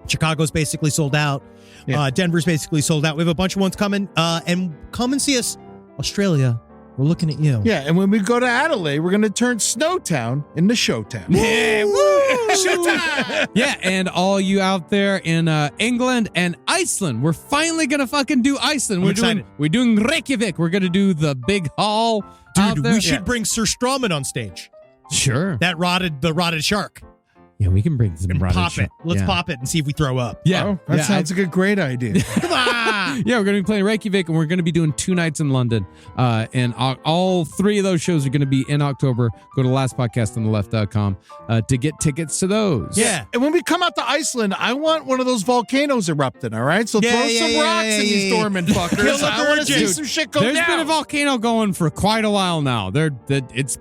Chicago's basically sold out. Yeah. Denver's basically sold out. We have a bunch of ones coming. And come and see us. Australia, we're looking at you. Yeah, and when we go to Adelaide, we're going to turn Snowtown into Showtown. Yeah, woo! Showtime! Yeah, and all you out there in England and Iceland, we're finally going to fucking do Iceland. We're doing Reykjavik. We're going to do the big hall out Dude, there. we should bring Sir Strawman on stage. Sure. The rotted shark. Yeah, we can bring some And rotted pop shark. it. Let's pop it and see if we throw up. Yeah. Oh, that sounds like a great idea. Come on! Yeah, we're going to be playing Reykjavik, and we're going to be doing 2 nights in London. And all 3 of those shows are going to be in October. Go to lastpodcastonleft.com to get tickets to those. Yeah. And when we come out to Iceland, I want one of those volcanoes erupting, all right? So throw some rocks in these dormant fuckers. Kill the I want to see virgin. some shit go There's down. been a volcano going for quite a while now. It's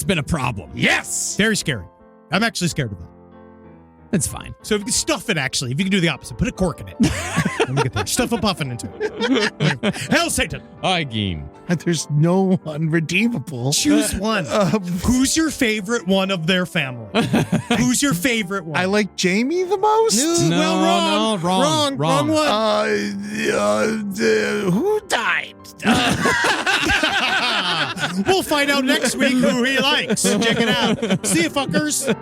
been a problem. Yes! Very scary. I'm actually scared of that. It's fine. So if you can stuff it, actually, if you can do the opposite, put a cork in it. Let me get there. Stuff a puffin into it. Hell, Satan. Again. There's no one redeemable. Choose one. Who's your favorite one of their family? Who's your favorite one? I like Jamie the most. No, wrong. Wrong one. Who died? We'll find out next week who he likes. Check it out. See you, fuckers.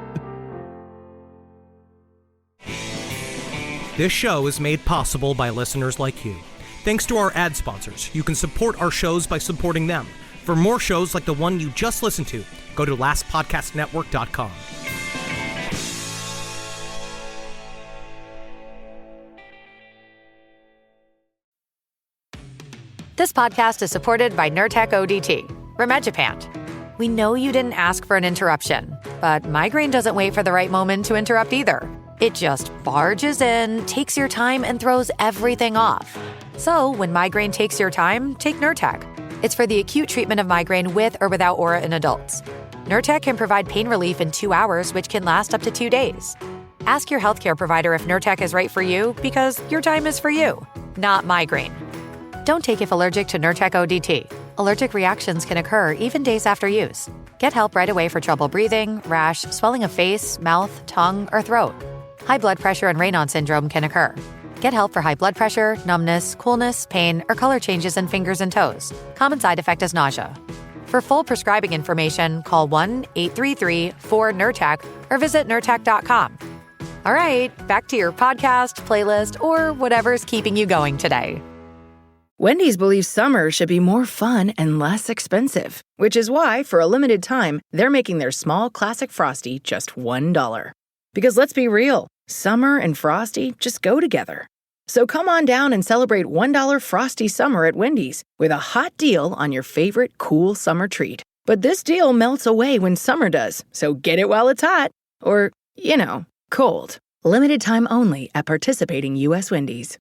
This show is made possible by listeners like you. Thanks to our ad sponsors, you can support our shows by supporting them. For more shows like the one you just listened to, go to lastpodcastnetwork.com. This podcast is supported by Nurtec ODT, Rimegepant. We know you didn't ask for an interruption, but migraine doesn't wait for the right moment to interrupt either. It just barges in, takes your time, and throws everything off. So when migraine takes your time, take Nurtec. It's for the acute treatment of migraine with or without aura in adults. Nurtec can provide pain relief in 2 hours, which can last up to 2 days. Ask your healthcare provider if Nurtec is right for you, because your time is for you, not migraine. Don't take if allergic to Nurtec ODT. Allergic reactions can occur even days after use. Get help right away for trouble breathing, rash, swelling of face, mouth, tongue, or throat. High blood pressure and Raynaud syndrome can occur. Get help for high blood pressure, numbness, coolness, pain, or color changes in fingers and toes. Common side effect is nausea. For full prescribing information, call 1-833-4-NURTEC or visit Nurtec.com. All right, back to your podcast, playlist, or whatever's keeping you going today. Wendy's believes summer should be more fun and less expensive, which is why, for a limited time, they're making their small classic Frosty just $1. Because let's be real, summer and Frosty just go together. So come on down and celebrate $1 Frosty summer at Wendy's with a hot deal on your favorite cool summer treat. But this deal melts away when summer does, so get it while it's hot. Or, cold. Limited time only at participating U.S. Wendy's.